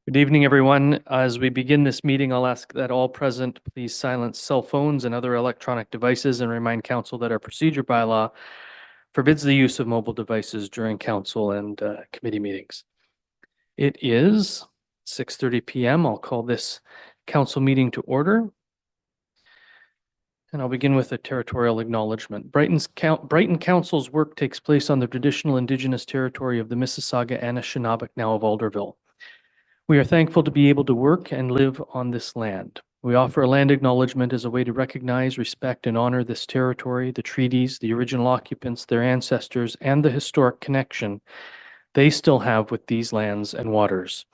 Good evening, everyone. As we begin this meeting, I'll ask that all present please silence cell phones and other electronic devices and remind council that our procedure bylaw forbids the use of mobile devices during council and committee meetings. It is 6:30 p.m. I'll call this council meeting to order. And I'll begin with a territorial acknowledgement. Brighton Council's work takes place on the traditional Indigenous territory of the Mississauga Anishinaabe, now of Alderville. We are thankful to be able to work and live on this land. We offer a land acknowledgement as a way to recognize, respect, and honor this territory, the treaties, the original occupants, their ancestors, and the historic connection they still have with these lands and waters.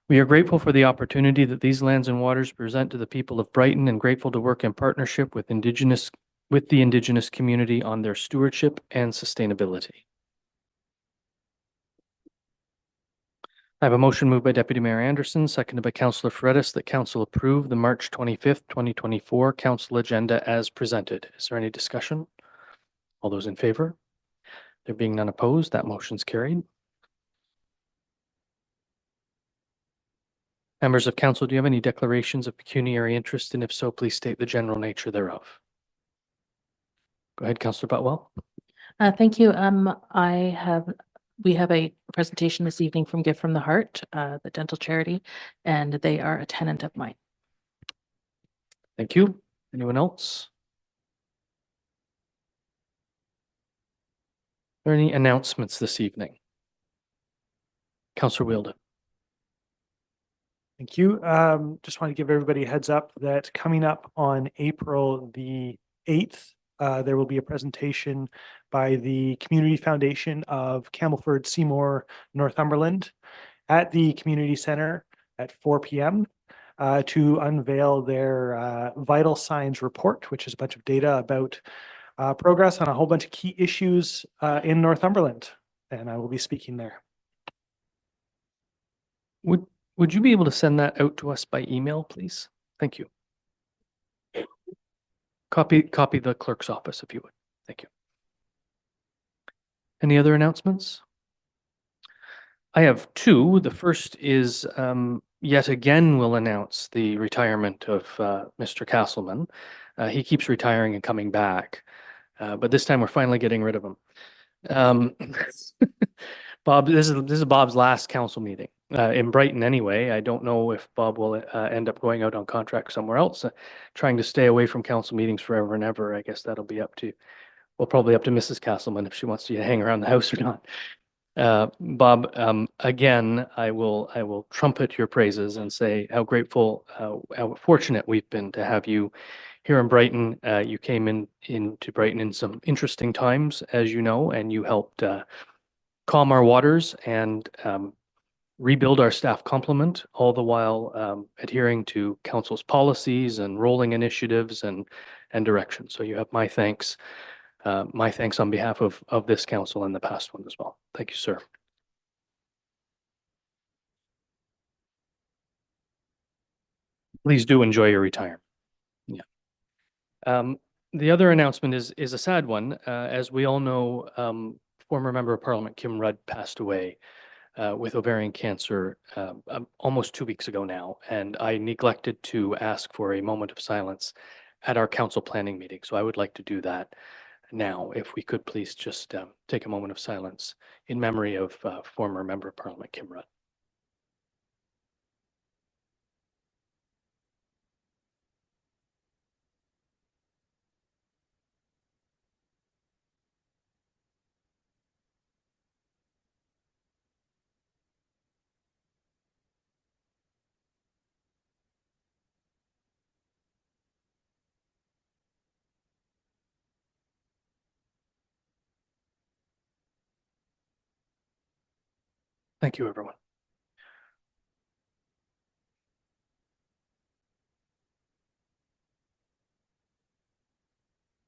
We are grateful for the opportunity that these lands and waters present to the people of Brighton and grateful to work in partnership with the Indigenous community on their stewardship and sustainability. I have a motion moved by Deputy Mayor Anderson, seconded by Councillor Fredis, that Council approve the March 25th, 2024 Council agenda as presented. Is there any discussion? All those in favor? There being none opposed, that motion's carried. Members of Council, do you have any declarations of pecuniary interest? And if so, please state the general nature thereof. Go ahead, Councillor Butwell. Thank you. We have a presentation this evening from Gift from the Heart, the dental charity, and they are a tenant of mine. Thank you. Anyone else? Are there any announcements this evening? Councillor Wielden. Thank you. Just want to give everybody a heads up that coming up on April the 8th, there will be a presentation by the Community Foundation of Campbellford, Seymour, Northumberland at the Community Center at 4 p.m. To unveil their Vital Signs report, which is a bunch of data about progress on a whole bunch of key issues in Northumberland. And I will be speaking there. Would you be able to send that out to us by email, please? Thank you. Copy the clerk's office if you would. Thank you. Any other announcements? I have two. The first is yet again we'll announce the retirement of Mr. Castleman. He keeps retiring and coming back, but this time we're finally getting rid of him. Bob, this is Bob's last council meeting in Brighton anyway. I don't know if Bob will end up going out on contract somewhere else, trying to stay away from council meetings forever and ever. I guess that'll be up to, well, probably up to Mrs. Castleman if she wants to hang around the house or not. Bob, again, I will trumpet your praises and say how grateful, how fortunate we've been to have you here in Brighton. You came into Brighton in some interesting times, as you know, and you helped calm our waters and rebuild our staff complement, all the while adhering to council's policies and rolling initiatives and direction. So you have my thanks on behalf of this council and the past one as well. Thank you, sir. Please do enjoy your retirement. Yeah. The other announcement is a sad one. As we all know, former Member of Parliament Kim Rudd passed away with ovarian cancer almost 2 weeks ago now, and I neglected to ask for a moment of silence at our council planning meeting. So I would like to do that now, if we could please just take a moment of silence in memory of former Member of Parliament Kim Rudd. Thank you, everyone.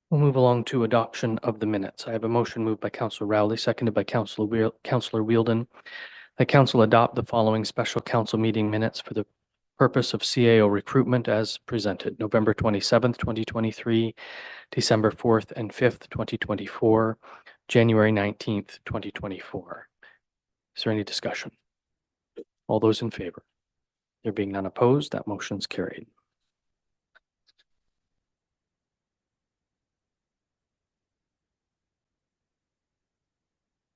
We'll move along to adoption of the minutes. I have a motion moved by Councillor Rowley, seconded by Councillor Wielden, that Council adopt the following special council meeting minutes for the purpose of CAO recruitment as presented: November 27th, 2023, December 4th and 5th, 2024, January 19th, 2024. Is there any discussion? All those in favor? There being none opposed, that motion's carried.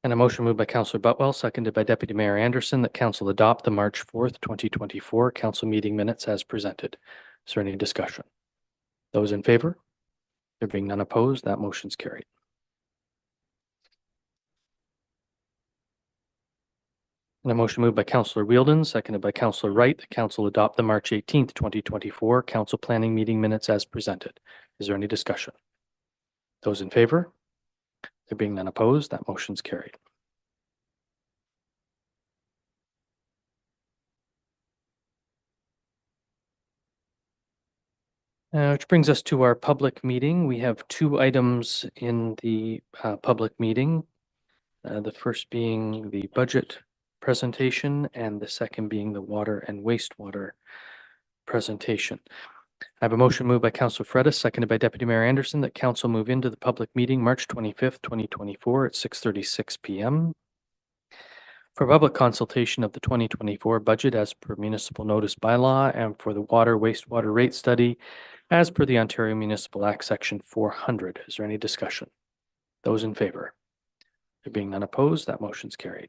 And a motion moved by Councillor Butwell, seconded by Deputy Mayor Anderson, that Council adopt the March 4th, 2024 Council meeting minutes as presented. Is there any discussion? Those in favor? There being none opposed, that motion's carried. And a motion moved by Councillor Wheeldon, seconded by Councillor Wright, that Council adopt the March 18th, 2024 Council planning meeting minutes as presented. Is there any discussion? Those in favor? There being none opposed, that motion's carried. Which brings us to our public meeting. We have two items in the public meeting. The first being the budget presentation and the second being the water and wastewater presentation. I have a motion moved by Councillor Fredis, seconded by Deputy Mayor Anderson, that Council move into the public meeting March 25th, 2024 at 6:36 p.m. for public consultation of the 2024 budget as per municipal notice bylaw and for the water wastewater rate study as per the Ontario Municipal Act Section 400. Is there any discussion? Those in favor? There being none opposed, that motion's carried.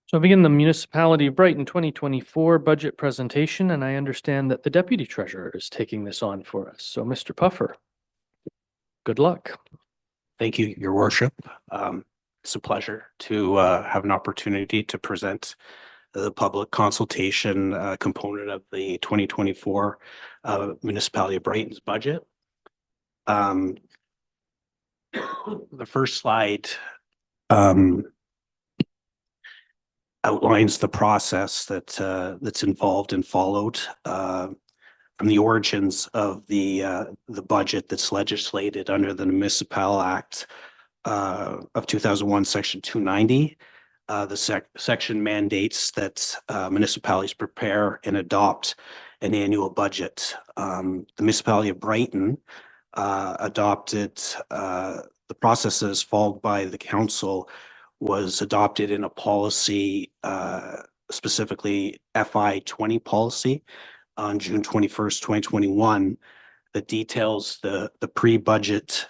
So I begin the Municipality of Brighton 2024 budget presentation, and I understand that the Deputy Treasurer is taking this on for us. So Mr. Puffer, good luck. Thank you, Your Worship. It's a pleasure to have an opportunity to present the public consultation component of the 2024 Municipality of Brighton's budget. The first slide outlines the process that's involved and followed from the origins of the budget that's legislated under the Municipal Act of 2001, Section 290. The section mandates that municipalities prepare and adopt an annual budget. The Municipality of Brighton adopted the processes followed by the council was adopted in a policy, specifically FI 20 policy on June 21st, 2021, that details the pre-budget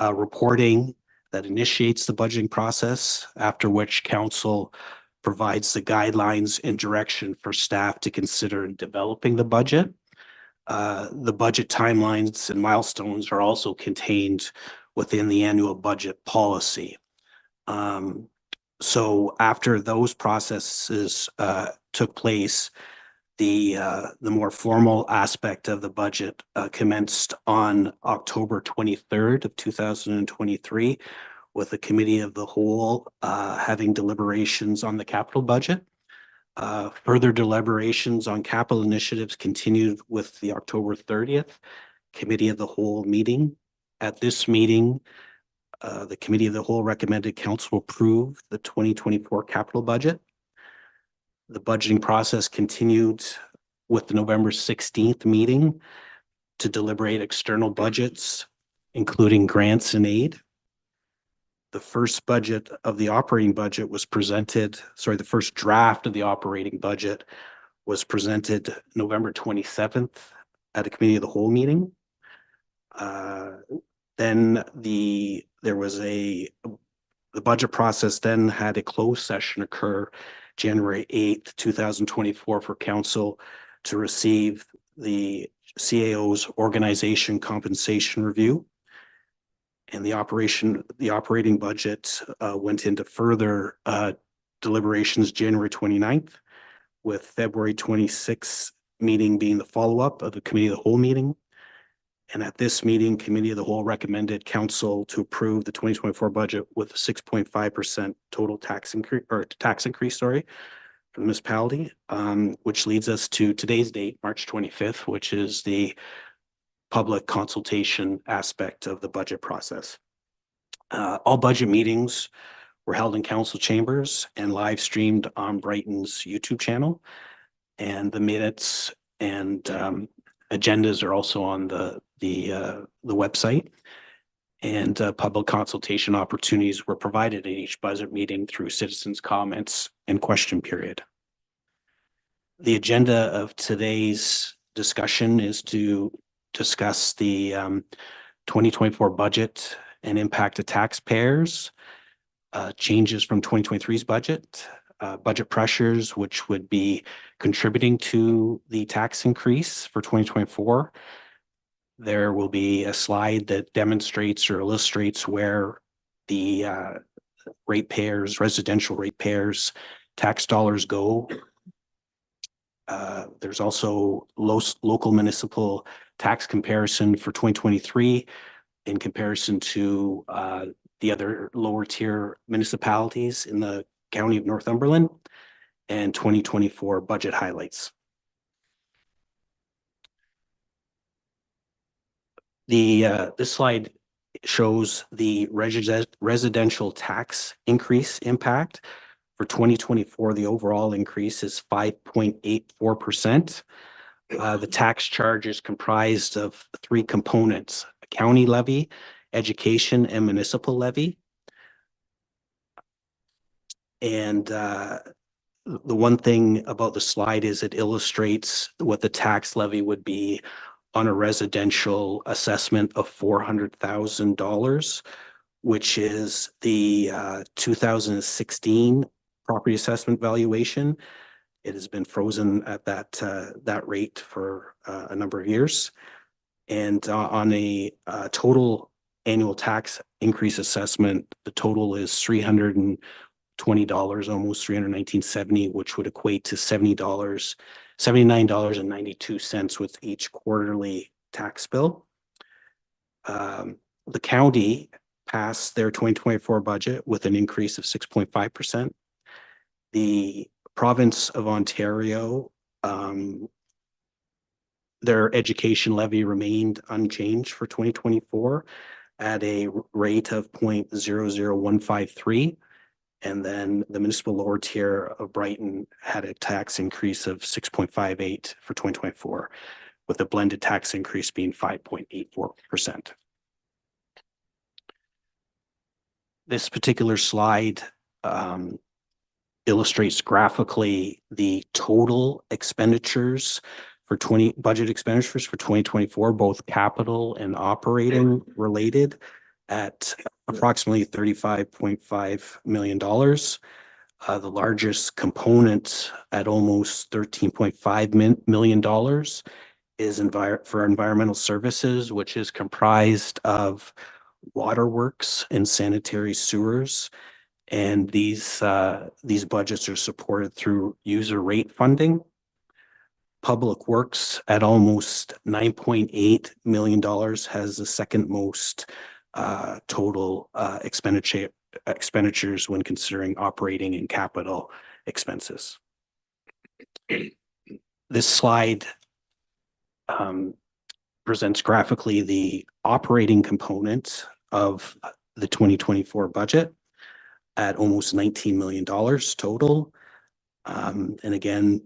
reporting that initiates the budgeting process, after which council provides the guidelines and direction for staff to consider in developing the budget. The budget timelines and milestones are also contained within the annual budget policy. So after those processes took place, the more formal aspect of the budget commenced on October 23rd of 2023 with the Committee of the Whole having deliberations on the capital budget. Further deliberations on capital initiatives continued with the October 30th Committee of the Whole meeting. At this meeting, the Committee of the Whole recommended Council approve the 2024 capital budget. The budgeting process continued with the November 16th meeting to deliberate external budgets, including grants and aid. The first budget of the operating budget was presented, the first draft of the operating budget was presented November 27th at a Committee of the Whole meeting. Then the budget process then had a closed session occur January 8th, 2024 for council to receive the CAO's organization compensation review. And the operating budget went into further deliberations January 29th, with February 26th meeting being the follow-up of the Committee of the Whole meeting. And at this meeting, Committee of the Whole recommended council to approve the 2024 budget with a 6.5% total tax increase, for the municipality, which leads us to today's date, March 25th, which is the public consultation aspect of the budget process. All budget meetings were held in council chambers and live streamed on Brighton's YouTube channel. And the minutes and agendas are also on the website. And public consultation opportunities were provided in each budget meeting through citizens' comments and question period. The agenda of today's discussion is to discuss the 2024 budget and impact to taxpayers, changes from 2023's budget, budget pressures, which would be contributing to the tax increase for 2024. There will be a slide that demonstrates or illustrates where the ratepayers, residential ratepayers, tax dollars go. There's also local municipal tax comparison for 2023 in comparison to the other lower tier municipalities in the County of Northumberland, and 2024 budget highlights. This slide shows the residential tax increase impact. For 2024, the overall increase is 5.84%. The tax charge is comprised of three components: a county levy, education, and municipal levy. And the one thing about the slide is it illustrates what the tax levy would be on a residential assessment of $400,000, which is the 2016 property assessment valuation. It has been frozen at that rate for a number of years. And on a total annual tax increase assessment, the total is $320, almost $319.70, which would equate to $79.92 with each quarterly tax bill. The county passed their 2024 budget with an increase of 6.5%. The province of Ontario, their education levy remained unchanged for 2024 at a rate of 0.00153. And then the municipal lower tier of Brighton had a tax increase of 6.58 for 2024, with a blended tax increase being 5.84%. This particular slide illustrates graphically the total expenditures for budget expenditures for 2024, both capital and operating related, at approximately $35.5 million. The largest component at almost $13.5 million is for environmental services, which is comprised of waterworks and sanitary sewers. And these budgets are supported through user rate funding. Public Works at almost $9.8 million has the second most total expenditures when considering operating and capital expenses. This slide presents graphically the operating component of the 2024 budget at almost $19 million total. And again,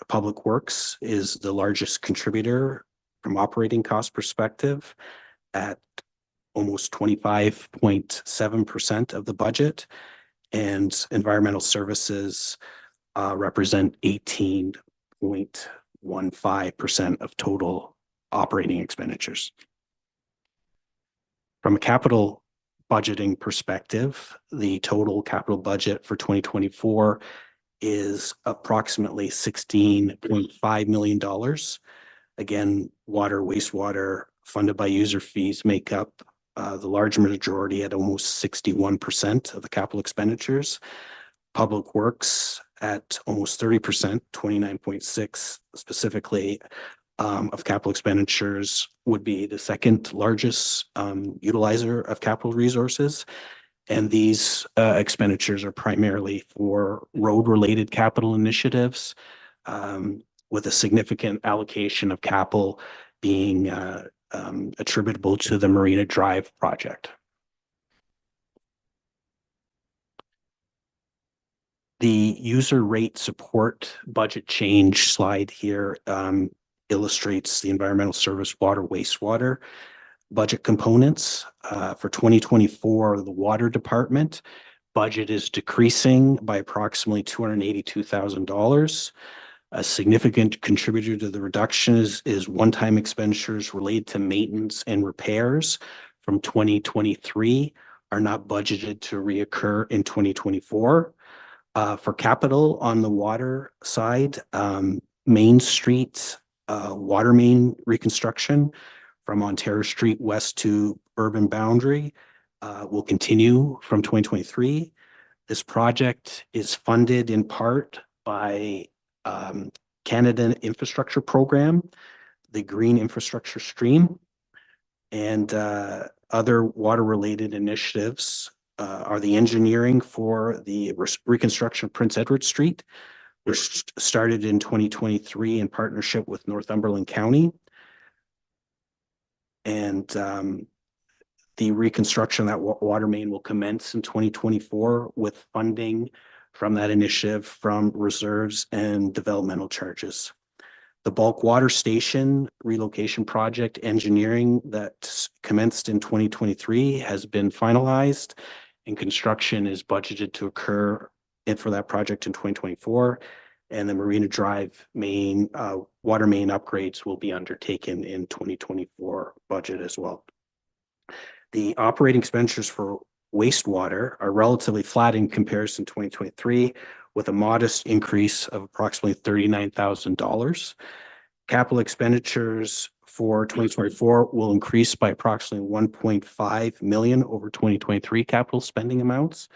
Public Works is the largest contributor from operating cost perspective at almost 25.7% of the budget, and environmental services represent 18.15% of total operating expenditures. From a capital budgeting perspective, the total capital budget for 2024 is approximately $16.5 million. Again, water, wastewater funded by user fees make up the large majority at almost 61% of the capital expenditures. Public Works at almost 30%, 29.6% specifically, of capital expenditures would be the second largest utilizer of capital resources. And these expenditures are primarily for road-related capital initiatives, with a significant allocation of capital being attributable to the Marina Drive project. The user rate support budget change slide here illustrates the environmental service, water, wastewater budget components. For 2024, the water department budget is decreasing by approximately $282,000. A significant contributor to the reduction is one-time expenditures related to maintenance and repairs from 2023 are not budgeted to reoccur in 2024. For capital on the water side, Main Street water main reconstruction from Ontario Street west to urban boundary will continue from 2023. This project is funded in part by Canada Infrastructure Program, the Green Infrastructure Stream, and other water-related initiatives are the engineering for the reconstruction of Prince Edward Street, which started in 2023 in partnership with Northumberland County. And the reconstruction of that water main will commence in 2024 with funding from that initiative from reserves and developmental charges. The bulk water station relocation project engineering that commenced in 2023 has been finalized, and construction is budgeted to occur for that project in 2024. And the Marina Drive main water main upgrades will be undertaken in 2024 budget as well. The operating expenditures for wastewater are relatively flat in comparison to 2023, with a modest increase of approximately $39,000. Capital expenditures for 2024 will increase by approximately $1.5 million over 2023 capital spending amounts,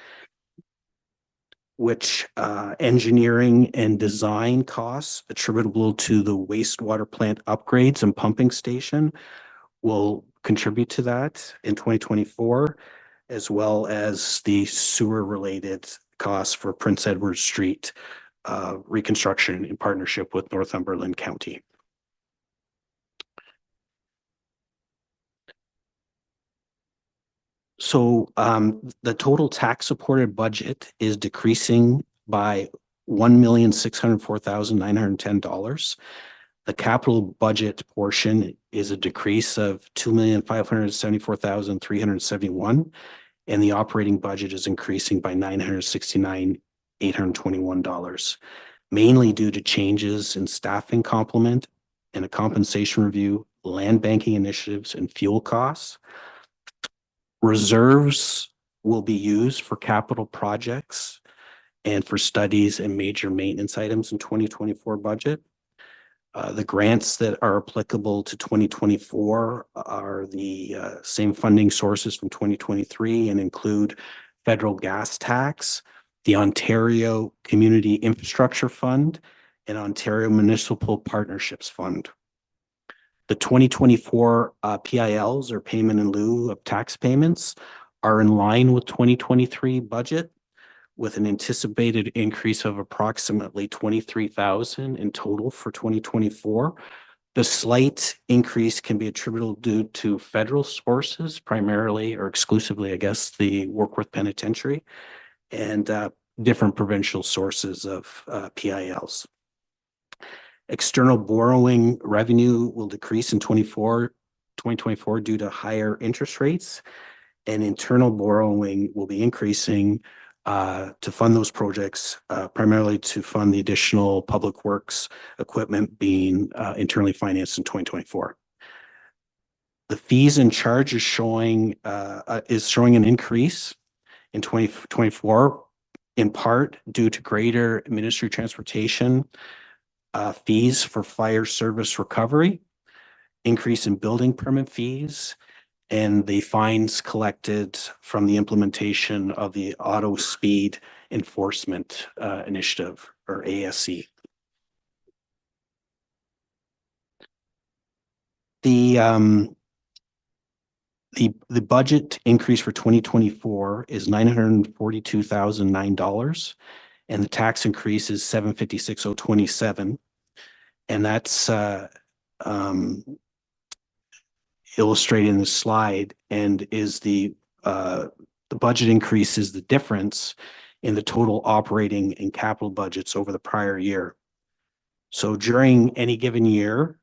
which engineering and design costs attributable to the wastewater plant upgrades and pumping station will contribute to that in 2024, as well as the sewer-related costs for Prince Edward Street reconstruction in partnership with Northumberland County. So the total tax-supported budget is decreasing by $1,604,910. The capital budget portion is a decrease of $2,574,371, and the operating budget is increasing by $969,821, mainly due to changes in staffing complement and a compensation review, land banking initiatives, and fuel costs. Reserves will be used for capital projects and for studies and major maintenance items in 2024 budget. The grants that are applicable to 2024 are the same funding sources from 2023 and include federal gas tax, the Ontario Community Infrastructure Fund, and Ontario Municipal Partnerships Fund. The 2024 PILs, or payment in lieu of tax payments, are in line with 2023 budget, with an anticipated increase of approximately $23,000 in total for 2024. The slight increase can be attributable due to federal sources, primarily or exclusively, I guess, the Warkworth Penitentiary, and different provincial sources of PILs. External borrowing revenue will decrease in 2024 due to higher interest rates, and internal borrowing will be increasing to fund those projects, primarily to fund the additional public works equipment being internally financed in 2024. The fees and charges showing an increase in 2024, in part due to greater ministry transportation fees for fire service recovery, increase in building permit fees, and the fines collected from the implementation of the Auto Speed Enforcement Initiative, or ASE. The budget increase for 2024 is $942,009, and the tax increase is $756,027, and that's illustrated in the slide, and is the budget increase is the difference in the total operating and capital budgets over the prior year. So during any given year,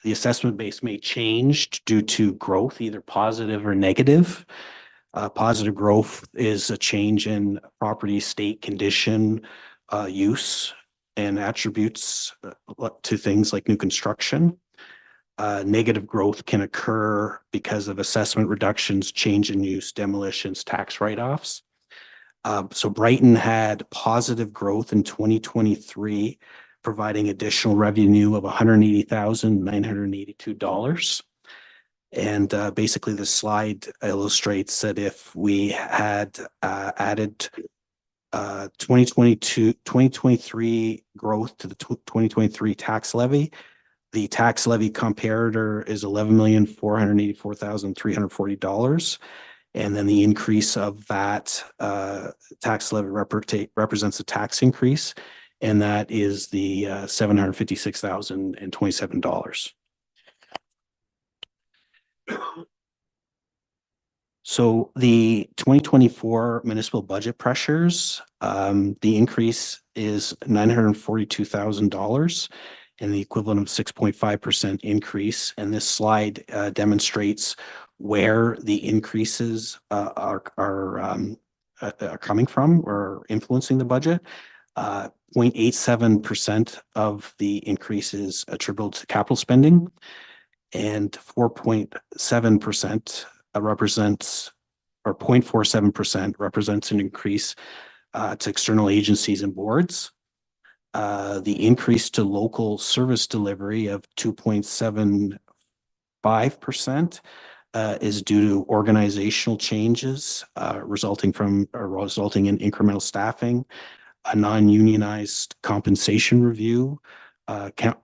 the assessment base may change due to growth, either positive or negative. Positive growth is a change in property, state condition, use, and attributes to things like new construction. Negative growth can occur because of assessment reductions, change in use, demolitions, tax write-offs. So Brighton had positive growth in 2023, providing additional revenue of $180,982. And basically, the slide illustrates that if we had added 2023 growth to the 2023 tax levy, the tax levy comparator is $11,484,340. And then the increase of that tax levy represents a tax increase, and that is the $756,027. So the 2024 municipal budget pressures, the increase is $942,000 and the equivalent of 6.5% increase. And this slide demonstrates where the increases are coming from or influencing the budget. 0.87% of the increase is attributable to capital spending, and 4.7% represents, or 0.47% represents an increase to external agencies and boards. The increase to local service delivery of 2.75% is due to organizational changes resulting in incremental staffing, a non-unionized compensation review,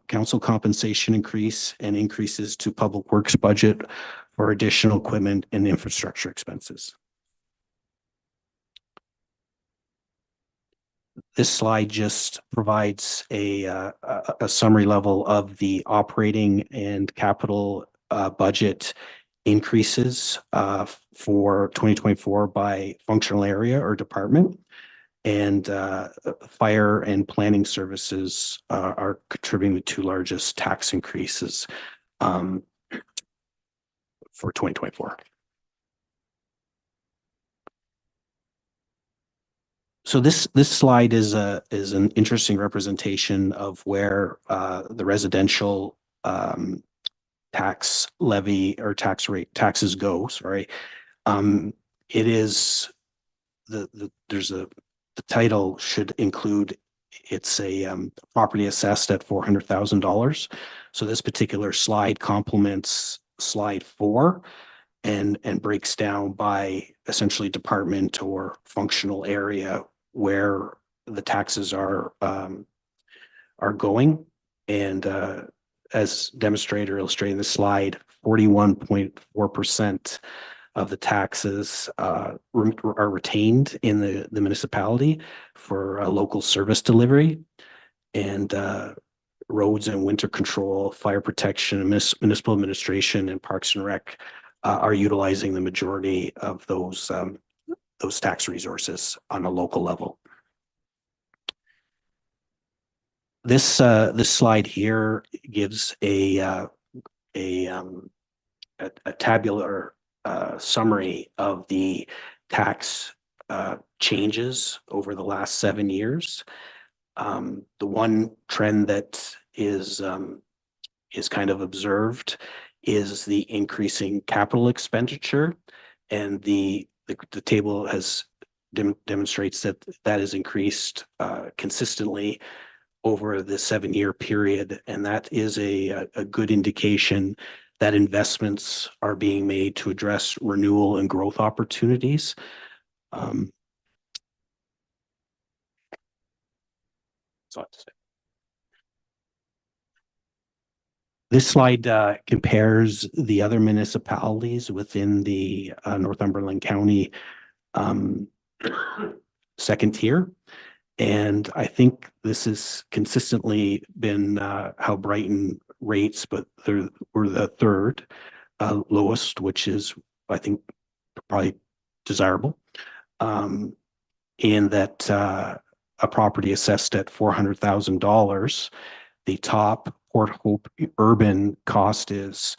council compensation increase, and increases to public works budget for additional equipment and infrastructure expenses. This slide just provides a summary level of the operating and capital budget increases for 2024 by functional area or department. And fire and planning services are contributing the two largest tax increases for 2024. So this slide is an interesting representation of where the residential tax levy or taxes go. Sorry, it is the title should include, it's a property assessed at $400,000. So this particular slide complements slide 4 and breaks down by essentially department or functional area where the taxes are going. And as demonstrated or illustrated in the slide, 41.4% of the taxes are retained in the municipality for local service delivery, and roads and winter control, fire protection, municipal administration, and parks and rec are utilizing the majority of those tax resources on a local level. This slide here gives a tabular summary of the tax changes over the last 7 years. The one trend that is kind of observed is the increasing capital expenditure, and the table demonstrates that has increased consistently over the 7-year period, and that is a good indication that investments are being made to address renewal and growth opportunities. This slide compares the other municipalities within the Northumberland County second tier. And I think this has consistently been how Brighton rates, but we're the third lowest, which is, I think, probably desirable. in that a property assessed at $400,000, the top Port Hope urban cost is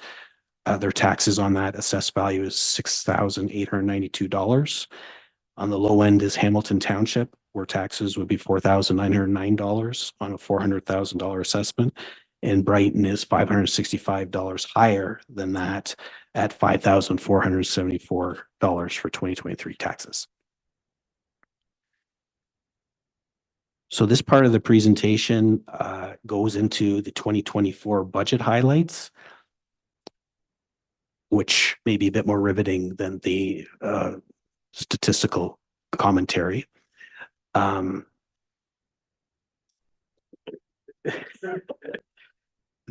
their taxes on that assessed value is $6,892. On the low end is Hamilton Township, where taxes would be $4,909 on a $400,000 assessment. And Brighton is $565 higher than that at $5,474 for 2023 taxes. So this part of the presentation goes into the 2024 budget highlights, which may be a bit more riveting than the statistical commentary. In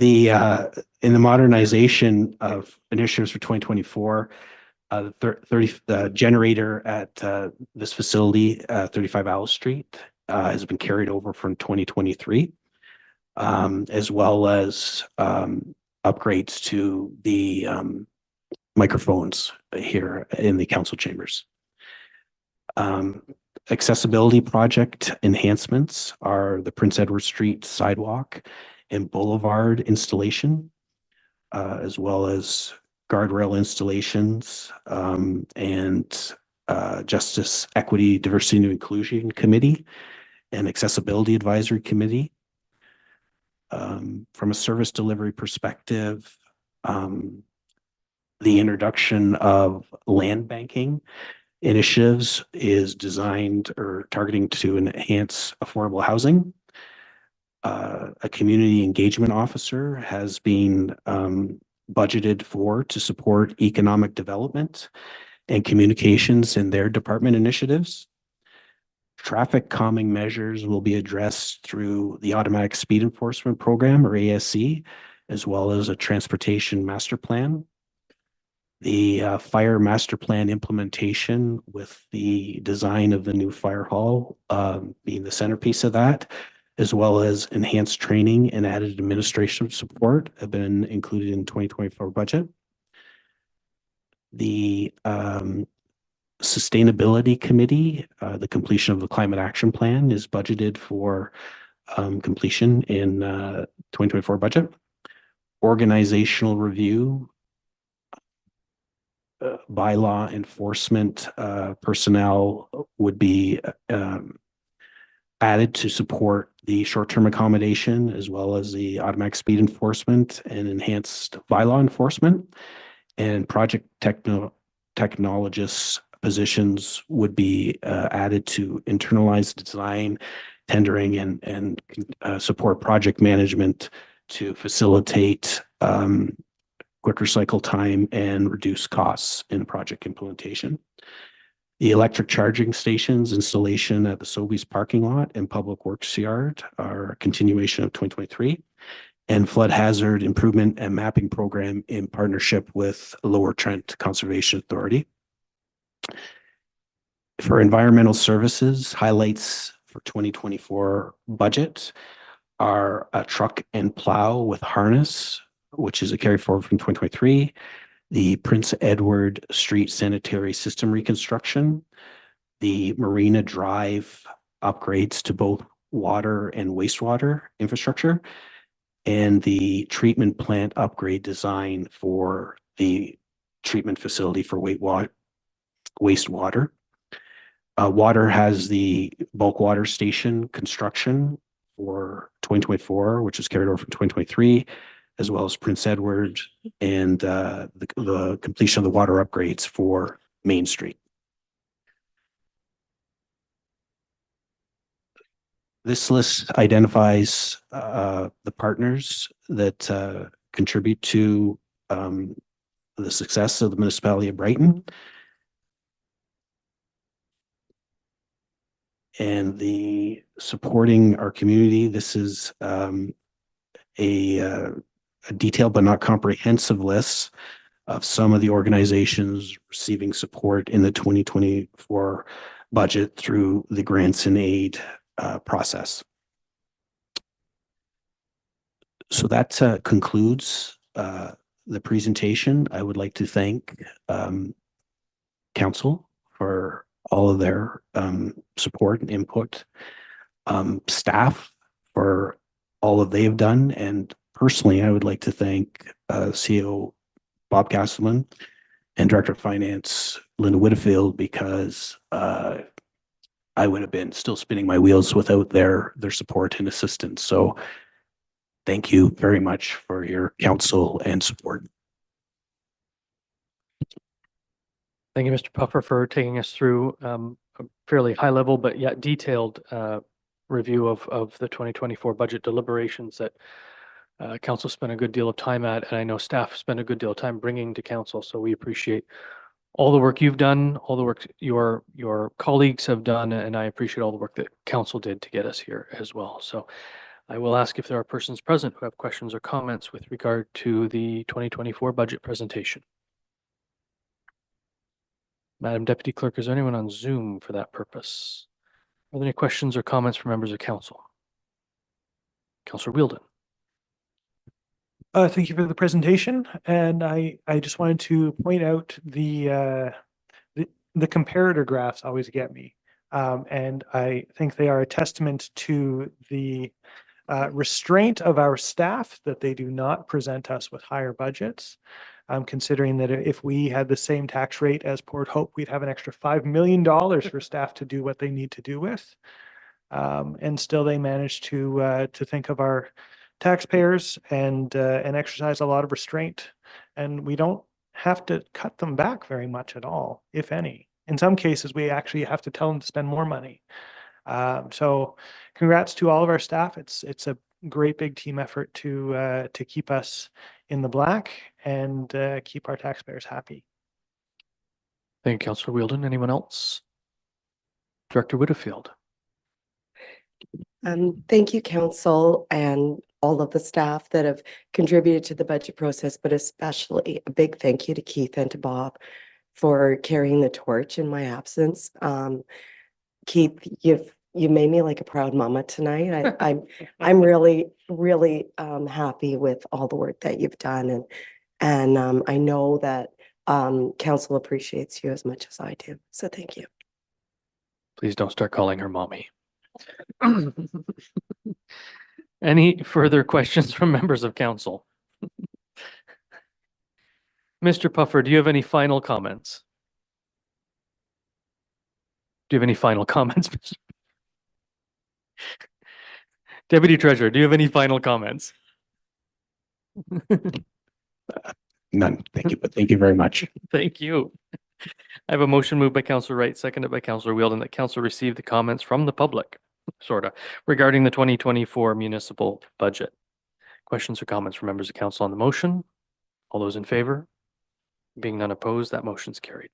the modernization of initiatives for 2024, the generator at this facility, 35 Owl Street, has been carried over from 2023, as well as upgrades to the microphones here in the council chambers. Accessibility project enhancements are the Prince Edward Street sidewalk and boulevard installation, as well as guardrail installations and Justice, Equity, Diversity and Inclusion Committee and Accessibility Advisory Committee. From a service delivery perspective, the introduction of land banking initiatives is designed or targeting to enhance affordable housing. A community engagement officer has been budgeted for to support economic development and communications in their department initiatives. Traffic calming measures will be addressed through the Automatic Speed Enforcement Program, or ASE, as well as a transportation master plan. The fire master plan implementation with the design of the new fire hall being the centerpiece of that, as well as enhanced training and added administration support have been included in 2024 budget. The Sustainability Committee, the completion of the Climate Action Plan is budgeted for completion in 2024 budget. Organizational review, bylaw enforcement personnel would be added to support the short-term accommodation as well as the automatic speed enforcement and enhanced bylaw enforcement. And project technologists positions would be added to internalize design, tendering, and support project management to facilitate quicker cycle time and reduce costs in project implementation. The electric charging stations installation at the Sobeys parking lot and public works yard are a continuation of 2023, and flood hazard improvement and mapping program in partnership with Lower Trent Conservation Authority. For environmental services, highlights for 2024 budget are a truck and plow with harness, which is a carry forward from 2023. The Prince Edward Street sanitary system reconstruction, the Marina Drive upgrades to both water and wastewater infrastructure, and the treatment plant upgrade design for the treatment facility for wastewater. Water has the bulk water station construction for 2024, which is carried over from 2023, as well as Prince Edward and the completion of the water upgrades for Main Street. This list identifies the partners that contribute to the success of the municipality of Brighton. And the supporting our community. This is a detailed but not comprehensive list of some of the organizations receiving support in the 2024 budget through the grants and aid process. So that concludes the presentation. I would like to thank Council for all of their support and input. Staff for all that they've done. And personally, I would like to thank CEO Bob Castleman and Director of Finance Linda Whitfield, because I would have been still spinning my wheels without their support and assistance. So thank you very much for your counsel and support. Thank you, Mr. Puffer, for taking us through a fairly high level but yet detailed review of the 2024 budget deliberations that council spent a good deal of time at, and I know staff spent a good deal of time bringing to council. So we appreciate all the work you've done, all the work your colleagues have done, and I appreciate all the work that council did to get us here as well. So I will ask if there are persons present who have questions or comments with regard to the 2024 budget presentation. Madam Deputy Clerk, is there anyone on Zoom for that purpose? Are there any questions or comments from members of council? Councillor Wheeldon. Thank you for the presentation. And I just wanted to point out the comparator graphs always get me. And I think they are a testament to the restraint of our staff, that they do not present us with higher budgets. Considering that if we had the same tax rate as Port Hope, we'd have an extra $5 million for staff to do what they need to do with. And still they manage to think of our taxpayers and exercise a lot of restraint. And we don't have to cut them back very much at all, if any. In some cases, we actually have to tell them to spend more money. So congrats to all of our staff. It's a great big team effort to keep us in the black and keep our taxpayers happy. Thank you, Councillor Wheeldon. Anyone else? Director Whitfield. Thank you, Council, and all of the staff that have contributed to the budget process, but especially a big thank you to Keith and to Bob for carrying the torch in my absence. Keith, you made me like a proud mama tonight. I'm really happy with all the work that you've done, and I know that council appreciates you as much as I do. So thank you. Please don't start calling her mommy. Any further questions from members of council? Mr. Puffer, do you have any final comments? Do you have any final comments? Deputy Treasurer, do you have any final comments? None. Thank you, but thank you very much. Thank you. I have a motion moved by Councillor Wright, seconded by Councillor Wheeldon, that council receive the comments from the public, regarding the 2024 municipal budget. Questions or comments from members of council on the motion? All those in favor? Being none opposed, that motion's carried.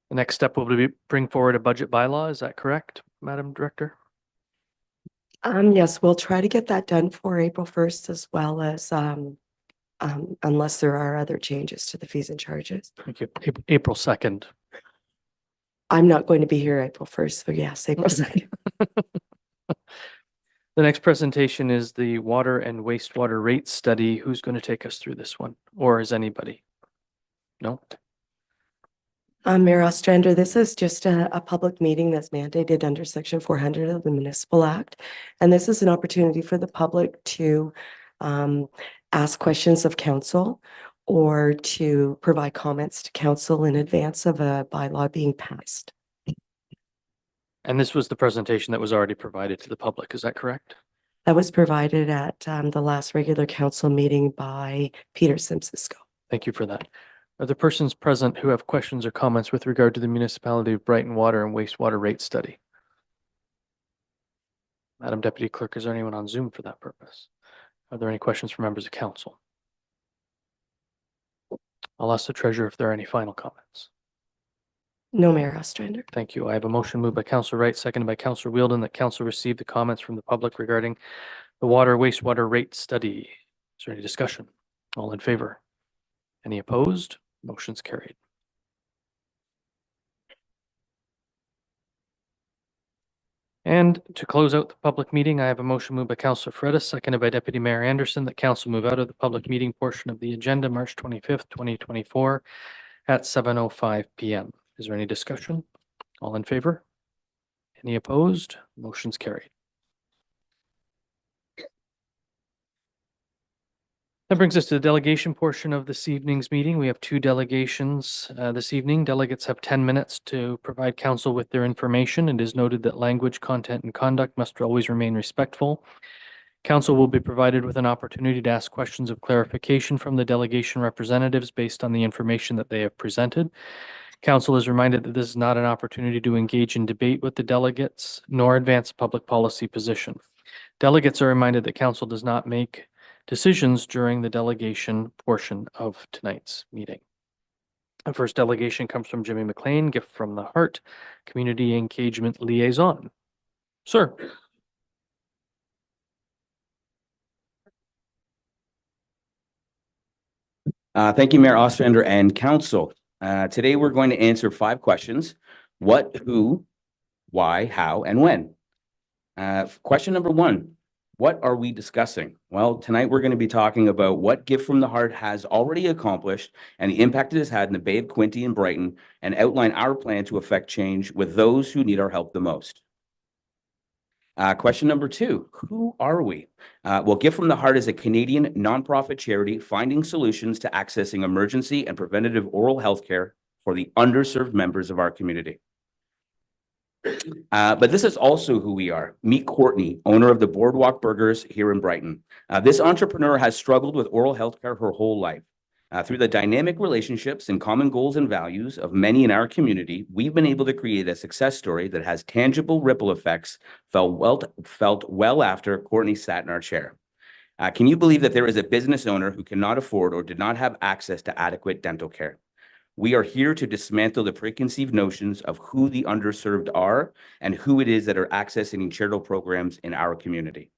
The next step will be bring forward a budget bylaw. Is that correct, Madam Director? Yes, we'll try to get that done for April 1st, as well as unless there are other changes to the fees and charges. Thank you. April 2nd. I'm not going to be here April 1st, so yes, April 2nd. The next presentation is the Water and Wastewater Rate Study. Who's going to take us through this one? Or is anybody? No? Mayor Ostrander, this is just a public meeting that's mandated under Section 400 of the Municipal Act. And this is an opportunity for the public to ask questions of council or to provide comments to council in advance of a bylaw being passed. And this was the presentation that was already provided to the public. Is that correct? That was provided at the last regular council meeting by Peter Simcisco. Thank you for that. Are there persons present who have questions or comments with regard to the Municipality of Brighton Water and Wastewater Rate Study? Madam Deputy Clerk, is there anyone on Zoom for that purpose? Are there any questions from members of council? I'll ask the Treasurer if there are any final comments. No, Mayor Ostrander. Thank you. I have a motion moved by Councillor Wright, seconded by Councillor Wheeldon, that council receive the comments from the public regarding the Water Wastewater Rate Study. Is there any discussion? All in favor? Any opposed? Motion's carried. And to close out the public meeting, I have a motion moved by Councillor Fredis, seconded by Deputy Mayor Anderson, that council move out of the public meeting portion of the agenda, March 25th, 2024, at 7:05 p.m. Is there any discussion? All in favor? Any opposed? Motion's carried. That brings us to the delegation portion of this evening's meeting. We have two delegations this evening. Delegates have 10 minutes to provide council with their information. It is noted that language, content, and conduct must always remain respectful. Council will be provided with an opportunity to ask questions of clarification from the delegation representatives based on the information that they have presented. Council is reminded that this is not an opportunity to engage in debate with the delegates nor advance a public policy position. Delegates are reminded that council does not make decisions during the delegation portion of tonight's meeting. The first delegation comes from Jimmy McLean, Gift from the Heart, Community Engagement Liaison. Sir. Thank you, Mayor Ostrander and Council. Today we're going to answer 5 questions: what, who, why, how, and when. Question number 1, what are we discussing? Well, tonight we're going to be talking about what Gift from the Heart has already accomplished and the impact it has had in the Bay of Quinte and Brighton, and outline our plan to affect change with those who need our help the most. Question number 2, who are we? Well, Gift from the Heart is a Canadian nonprofit charity finding solutions to accessing emergency and preventative oral health care for the underserved members of our community. But this is also who we are. Meet Courtney, owner of the Boardwalk Burgers here in Brighton. This entrepreneur has struggled with oral health care her whole life. Through the dynamic relationships and common goals and values of many in our community, we've been able to create a success story that has tangible ripple effects felt well after Courtney sat in our chair. Can you believe that there is a business owner who cannot afford or did not have access to adequate dental care? We are here to dismantle the preconceived notions of who the underserved are and who it is that are accessing charitable programs in our community.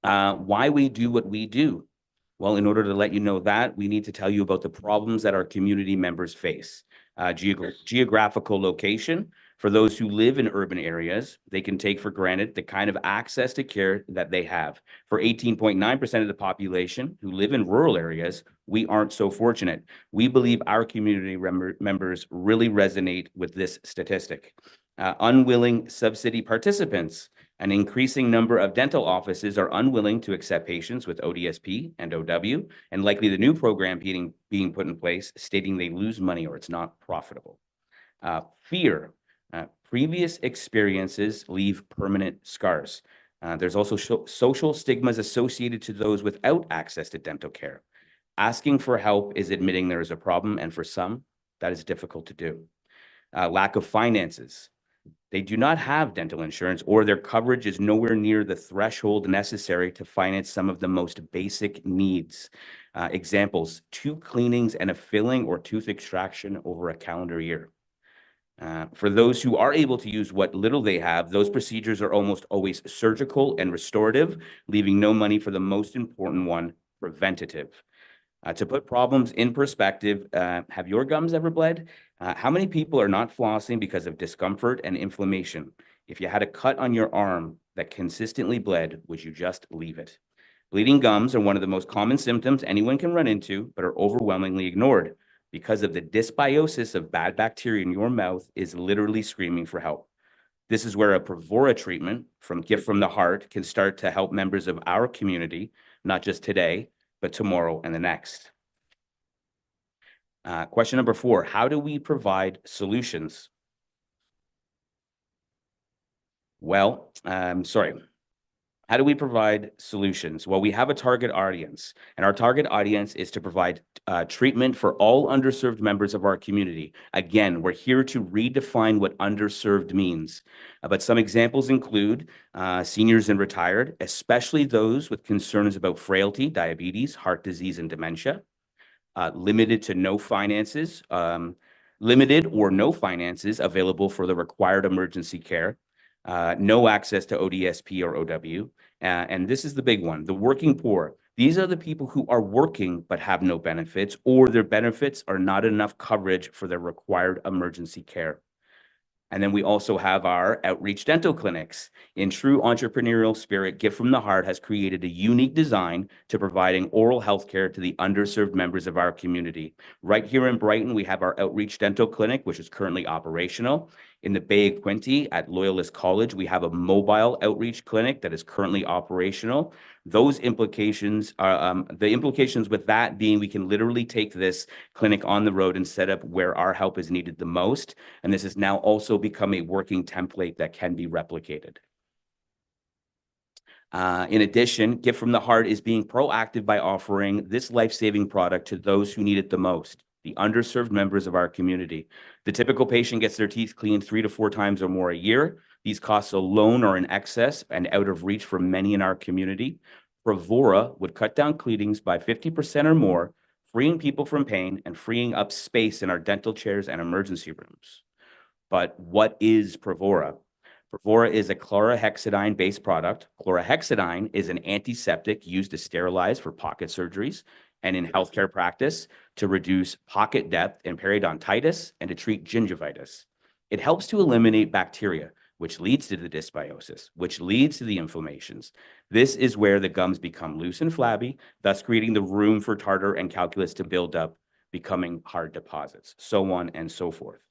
Why we do what we do? Well, in order to let you know that, we need to tell you about the problems that our community members face. Geographical location. For those who live in urban areas, they can take for granted the kind of access to care that they have. For 18.9% of the population who live in rural areas, we aren't so fortunate. We believe our community members really resonate with this statistic. Unwilling subsidy participants. An increasing number of dental offices are unwilling to accept patients with ODSP and OW, and likely the new program being put in place, stating they lose money or it's not profitable. Fear. Previous experiences leave permanent scars. There's also social stigmas associated to those without access to dental care. Asking for help is admitting there is a problem, and for some, that is difficult to do. Lack of finances. They do not have dental insurance, or their coverage is nowhere near the threshold necessary to finance some of the most basic needs. Examples: 2 cleanings and a filling or tooth extraction over a calendar year. For those who are able to use what little they have, those procedures are almost always surgical and restorative, leaving no money for the most important one, preventative. To put problems in perspective, have your gums ever bled? How many people are not flossing because of discomfort and inflammation? If you had a cut on your arm that consistently bled, would you just leave it? Bleeding gums are one of the most common symptoms anyone can run into, but are overwhelmingly ignored because of the dysbiosis of bad bacteria in your mouth is literally screaming for help. This is where a Provora treatment from Gift from the Heart can start to help members of our community, not just today, but tomorrow and the next. Question number 4, how do we provide solutions? Well, how do we provide solutions? Well, we have a target audience, and our target audience is to provide treatment for all underserved members of our community. Again, we're here to redefine what underserved means. But some examples include seniors and retired, especially those with concerns about frailty, diabetes, heart disease, and dementia. Limited or no finances available for the required emergency care. No access to ODSP or OW. And this is the big one, the working poor. These are the people who are working but have no benefits, or their benefits are not enough coverage for their required emergency care. And then we also have our outreach dental clinics. In true entrepreneurial spirit, Gift from the Heart has created a unique design to providing oral health care to the underserved members of our community. Right here in Brighton, we have our outreach dental clinic, which is currently operational. In the Bay of Quinte at Loyalist College, we have a mobile outreach clinic that is currently operational. Those implications are, the implications with that being we can literally take this clinic on the road and set up where our help is needed the most. And this has now also become a working template that can be replicated. In addition, Gift from the Heart is being proactive by offering this life-saving product to those who need it the most, the underserved members of our community. The typical patient gets their teeth cleaned 3 to 4 times or more a year. These costs alone are in excess and out of reach for many in our community. Provora would cut down cleanings by 50% or more, freeing people from pain and freeing up space in our dental chairs and emergency rooms. But what is Provora? Provora is a chlorhexidine-based product. Chlorhexidine is an antiseptic used to sterilize for pocket surgeries and in healthcare practice to reduce pocket depth in periodontitis and to treat gingivitis. It helps to eliminate bacteria, which leads to the dysbiosis, which leads to the inflammations. This is where the gums become loose and flabby, thus creating the room for tartar and calculus to build up, becoming hard deposits, so on and so forth.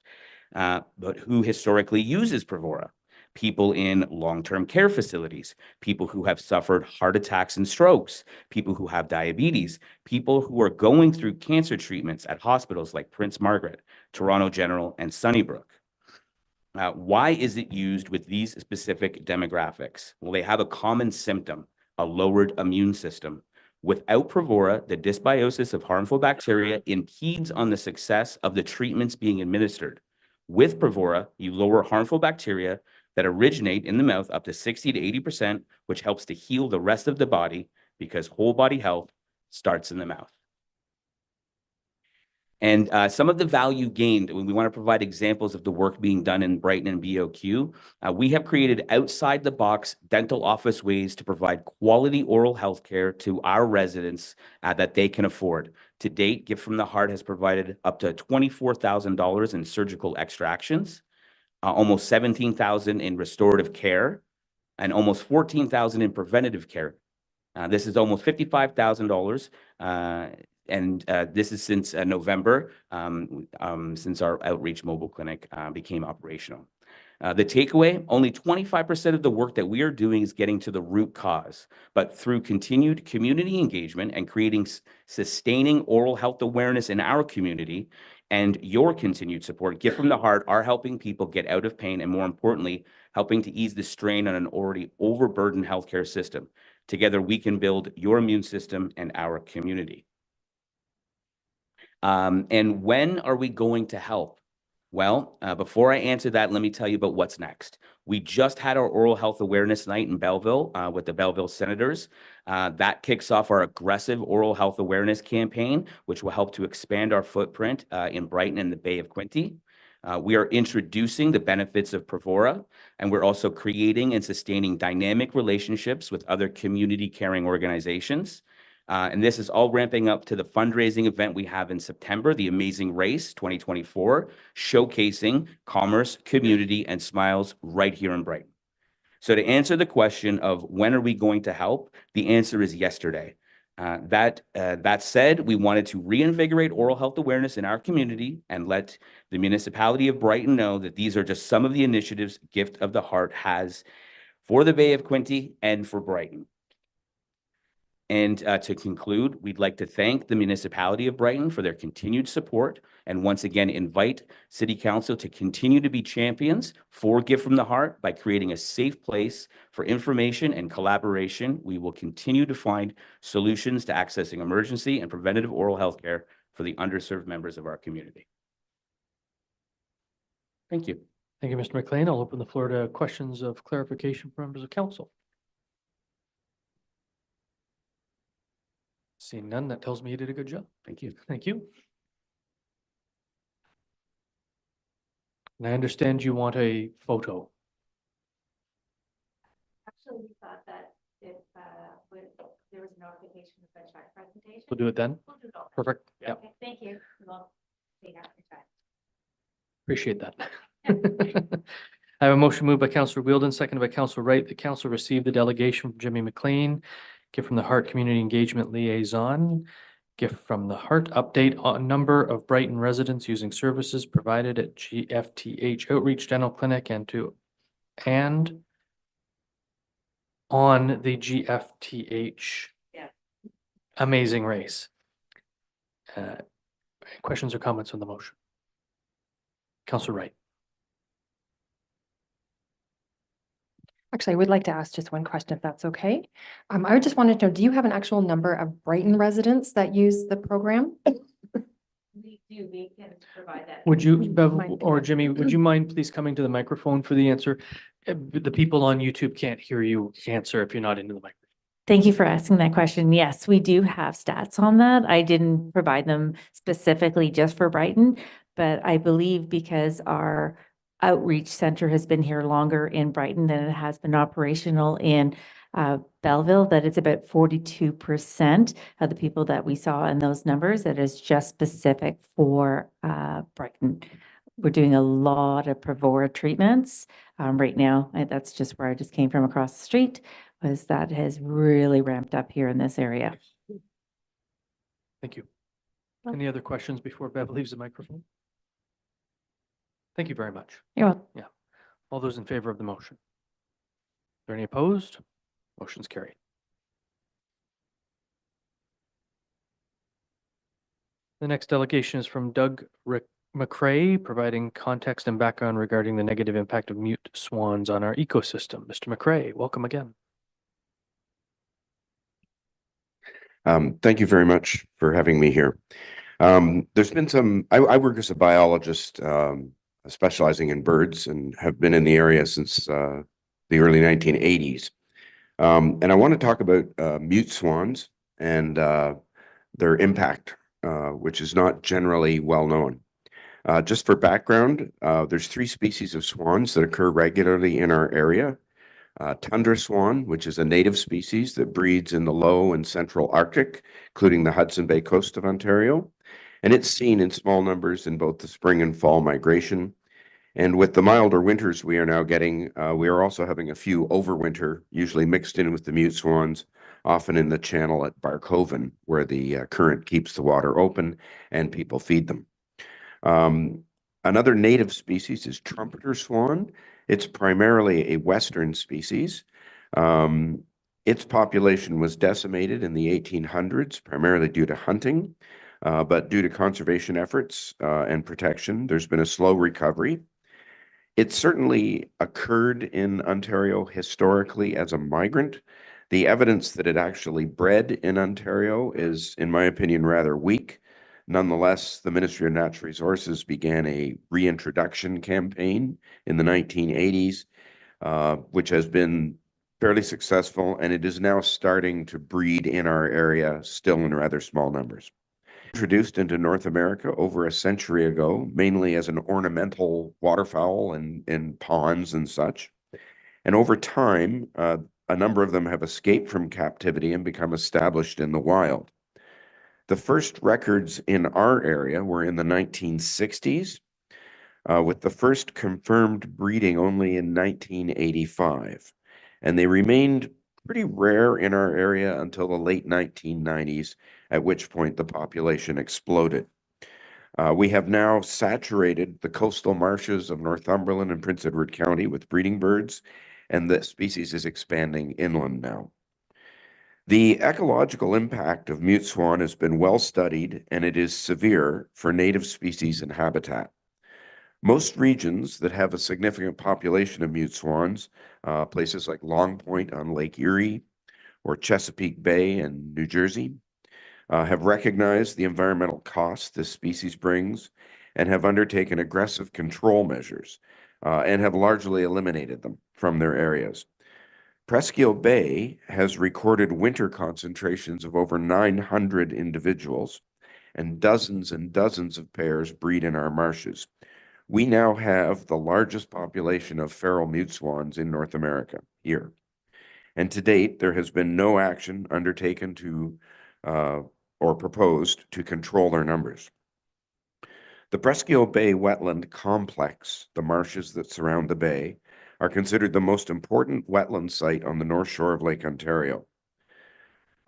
But who historically uses Provora? People in long-term care facilities, people who have suffered heart attacks and strokes, people who have diabetes, people who are going through cancer treatments at hospitals like Prince Margaret, Toronto General, and Sunnybrook. Why is it used with these specific demographics? Well, they have a common symptom, a lowered immune system. Without Provora, the dysbiosis of harmful bacteria impedes on the success of the treatments being administered. With Provora, you lower harmful bacteria that originate in the mouth up to 60 to 80%, which helps to heal the rest of the body because whole body health starts in the mouth. And some of the value gained, we want to provide examples of the work being done in Brighton and BOQ. We have created outside the box dental office ways to provide quality oral health care to our residents that they can afford. To date, Gift from the Heart has provided up to $24,000 in surgical extractions, almost $17,000 in restorative care, and almost $14,000 in preventative care. This is almost $55,000. And this is since November, since our outreach mobile clinic became operational. The takeaway, only 25% of the work that we are doing is getting to the root cause, but through continued community engagement and creating sustaining oral health awareness in our community and your continued support, Gift from the Heart are helping people get out of pain and, more importantly, helping to ease the strain on an already overburdened healthcare system. Together, we can build your immune system and our community. And when are we going to help? Well, before I answer that, let me tell you about what's next. We just had our oral health awareness night in Belleville with the Belleville Senators. That kicks off our aggressive oral health awareness campaign, which will help to expand our footprint in Brighton and the Bay of Quinte. We are introducing the benefits of Provora, and we're also creating and sustaining dynamic relationships with other community caring organizations. And this is all ramping up to the fundraising event we have in September, the Amazing Race 2024, showcasing commerce, community, and smiles right here in Brighton. So to answer the question of when are we going to help, the answer is yesterday. That said, we wanted to reinvigorate oral health awareness in our community and let the municipality of Brighton know that these are just some of the initiatives Gift of the Heart has for the Bay of Quinte and for Brighton. And to conclude, we'd like to thank the municipality of Brighton for their continued support and once again invite City Council to continue to be champions for Gift from the Heart by creating a safe place for information and collaboration. We will continue to find solutions to accessing emergency and preventative oral health care for the underserved members of our community. Thank you. Thank you, Mr. McLean. I'll open the floor to questions of clarification from members of council. Seeing none, that tells me you did a good job. Thank you. Thank you. And I understand you want a photo. Actually, we thought that if there was a notification of the check presentation. We'll do it then. We'll do it all. Perfect. Yeah. Okay, thank you. We'll see you after check. Appreciate that. I have a motion moved by Councillor Wheeldon, seconded by Councillor Wright. The council received the delegation from Jimmy McLean, gift from the Heart Community Engagement Liaison, gift from the Heart, update on number of Brighton residents using services provided at GFTH Outreach Dental Clinic and on the GFTH Amazing race. Questions or comments on the motion? Councillor Wright. Actually, I would like to ask just one question, if that's okay. I would just wanted to know, do you have an actual number of Brighton residents that use the program? We do, we can provide that. Would you, Bev Mind or picking up? Jimmy, would you mind please coming to the microphone for the answer? The people on YouTube can't hear you answer if you're not into the microphone. Thank you for asking that question. Yes, we do have stats on that. I didn't provide them specifically just for Brighton, but I believe because our outreach center has been here longer in Brighton than it has been operational in Belleville, that it's about 42% of the people that we saw in those numbers that is just specific for Brighton. We're doing a lot of Provora treatments right now. And that's just where I just came from across the street, was that has really ramped up here in this area. Thank you. Any other questions before Bev leaves the microphone? Thank you very much. You're welcome. All those in favor of the motion? Are there any opposed? Motion's carried. The next delegation is from Doug McCrae, providing context and background regarding the negative impact of mute swans on our ecosystem. Mr. McCrae, welcome again. Thank you very much for having me here. There's been some, I work as a biologist specializing in birds and have been in the area since the early 1980s. And I want to talk about mute swans and their impact, which is not generally well known. Just for background, there's 3 species of swans that occur regularly in our area. Tundra swan, which is a native species that breeds in the low and central Arctic, including the Hudson Bay coast of Ontario. And it's seen in small numbers in both the spring and fall migration. And with the milder winters we are now getting, we are also having a few overwinter, usually mixed in with the mute swans, often in the channel at Barkoven, where the current keeps the water open and people feed them. Another native species is trumpeter swan. It's primarily a Western species. Its population was decimated in the 1800s, primarily due to hunting, but due to conservation efforts and protection, there's been a slow recovery. It certainly occurred in Ontario historically as a migrant. The evidence that it actually bred in Ontario is, in my opinion, rather weak. Nonetheless, the Ministry of Natural Resources began a reintroduction campaign in the 1980s, which has been fairly successful, and it is now starting to breed in our area, still in rather small numbers. Introduced into North America over a century ago, mainly as an ornamental waterfowl in ponds and such. And over time, a number of them have escaped from captivity and become established in the wild. The first records in our area were in the 1960s, with the first confirmed breeding only in 1985. And they remained pretty rare in our area until the late 1990s, at which point the population exploded. We have now saturated the coastal marshes of Northumberland and Prince Edward County with breeding birds, and the species is expanding inland now. The ecological impact of mute swan has been well studied, and it is severe for native species and habitat. Most regions that have a significant population of mute swans, places like Long Point on Lake Erie or Chesapeake Bay in New Jersey, have recognized the environmental cost this species brings and have undertaken aggressive control measures and have largely eliminated them from their areas. Presqu'île Bay has recorded winter concentrations of over 900 individuals, and dozens of pairs breed in our marshes. We now have the largest population of feral mute swans in North America here. And to date, there has been no action undertaken to or proposed to control their numbers. The Presqu'île Bay Wetland Complex, the marshes that surround the bay, are considered the most important wetland site on the north shore of Lake Ontario.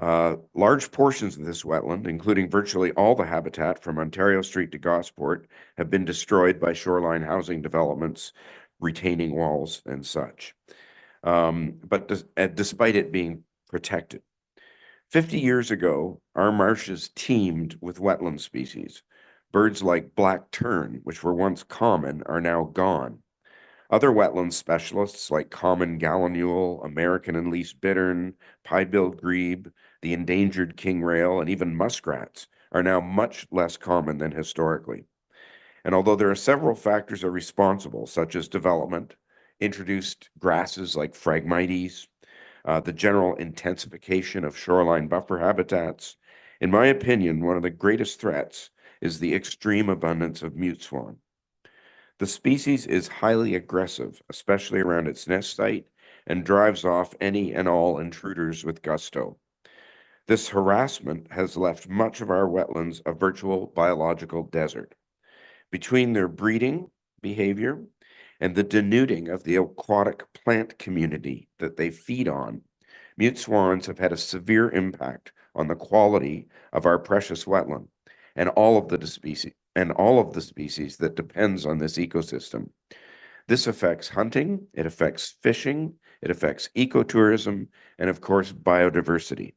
Large portions of this wetland, including virtually all the habitat from Ontario Street to Gosport, have been destroyed by shoreline housing developments, retaining walls and such. Despite it being protected. 50 years ago, our marshes teemed with wetland species. Birds like black tern, which were once common, are now gone. Other wetland specialists like common gallinule, American and least bittern, pied-billed grebe, the endangered king rail, and even muskrats are now much less common than historically. And although there are several factors are responsible, such as development, introduced grasses like Phragmites, the general intensification of shoreline buffer habitats, in my opinion, one of the greatest threats is the extreme abundance of mute swan. The species is highly aggressive, especially around its nest site, and drives off any and all intruders with gusto. This harassment has left much of our wetlands a virtual biological desert. Between their breeding behavior and the denuding of the aquatic plant community that they feed on, mute swans have had a severe impact on the quality of our precious wetland and all of the species that depends on this ecosystem. This affects hunting, it affects fishing, it affects ecotourism, and of course, biodiversity.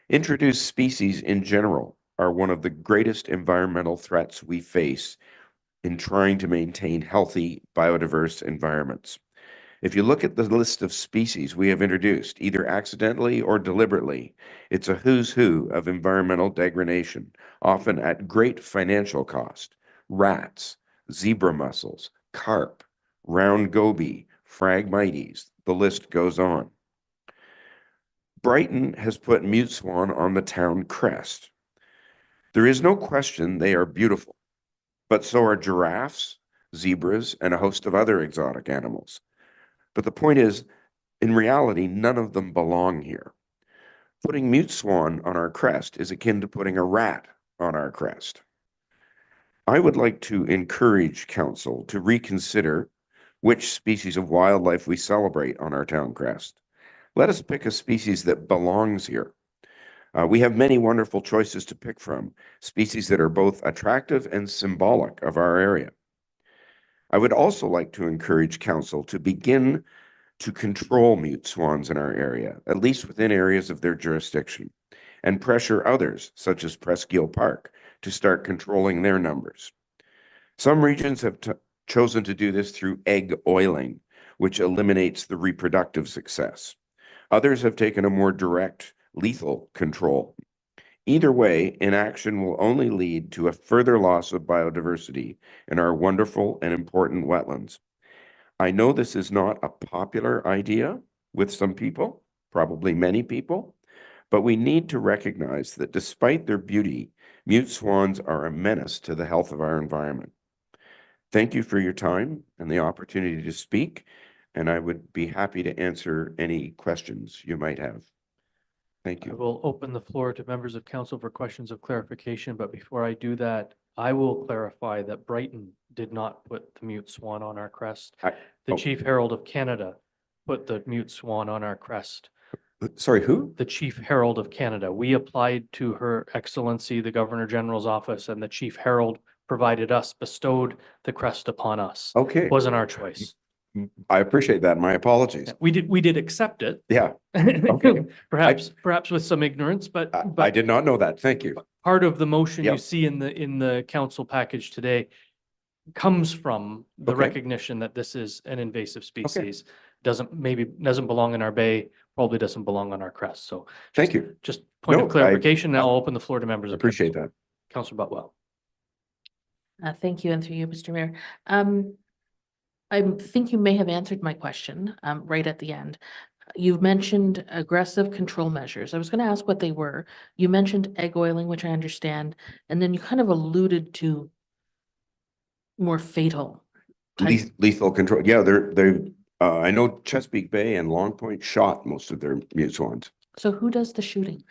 Introduced species in general are one of the greatest environmental threats we face in trying to maintain healthy, biodiverse environments. If you look at the list of species we have introduced, either accidentally or deliberately, it's a who's who of environmental degradation, often at great financial cost. Rats, zebra mussels, carp, round goby, Phragmites, the list goes on. Brighton has put mute swan on the town crest. There is no question they are beautiful, but so are giraffes, zebras, and a host of other exotic animals. But the point is, in reality, none of them belong here. Putting mute swan on our crest is akin to putting a rat on our crest. I would like to encourage council to reconsider which species of wildlife we celebrate on our town crest. Let us pick a species that belongs here. We have many wonderful choices to pick from, species that are both attractive and symbolic of our area. I would also like to encourage council to begin to control mute swans in our area, at least within areas of their jurisdiction, and pressure others, such as Presqu'île Park, to start controlling their numbers. Some regions have chosen to do this through egg oiling, which eliminates the reproductive success. Others have taken a more direct, lethal control. Either way, inaction will only lead to a further loss of biodiversity in our wonderful and important wetlands. I know this is not a popular idea with some people, probably many people, but we need to recognize that despite their beauty, mute swans are a menace to the health of our environment. Thank you for your time and the opportunity to speak, and I would be happy to answer any questions you might have. Thank I you. will open the floor to members of council for questions of clarification, but before I do that, I will clarify that Brighton did not put the mute swan on our crest. The Chief Herald of Canada put the mute swan on our crest. Sorry, who? The Chief Herald of Canada. We applied to Her Excellency, the Governor General's office, and the Chief Herald bestowed the crest upon us. Okay. It wasn't our choice. I appreciate that. My apologies. We did accept it. Yeah. Okay. Perhaps with some ignorance, but I did not know that. Thank you. part of the motion you Yep. see in the council package today comes from the Okay. recognition that this is an invasive species. Doesn't belong in our bay, probably doesn't belong on our crest. So Thank you. just point No, of clarification. Now I'll open the floor to members I of appreciate council. that. Councillor Butwell. Thank you, and through you, Mr. Mayor. I think you may have answered my question right at the end. You mentioned aggressive control measures. I was going to ask what they were. You mentioned egg oiling, which I understand, and then you kind of alluded to more fatal type. Lethal control. Yeah, I know Chesapeake Bay and Long Point shot most of their mute swans. So who does the shooting?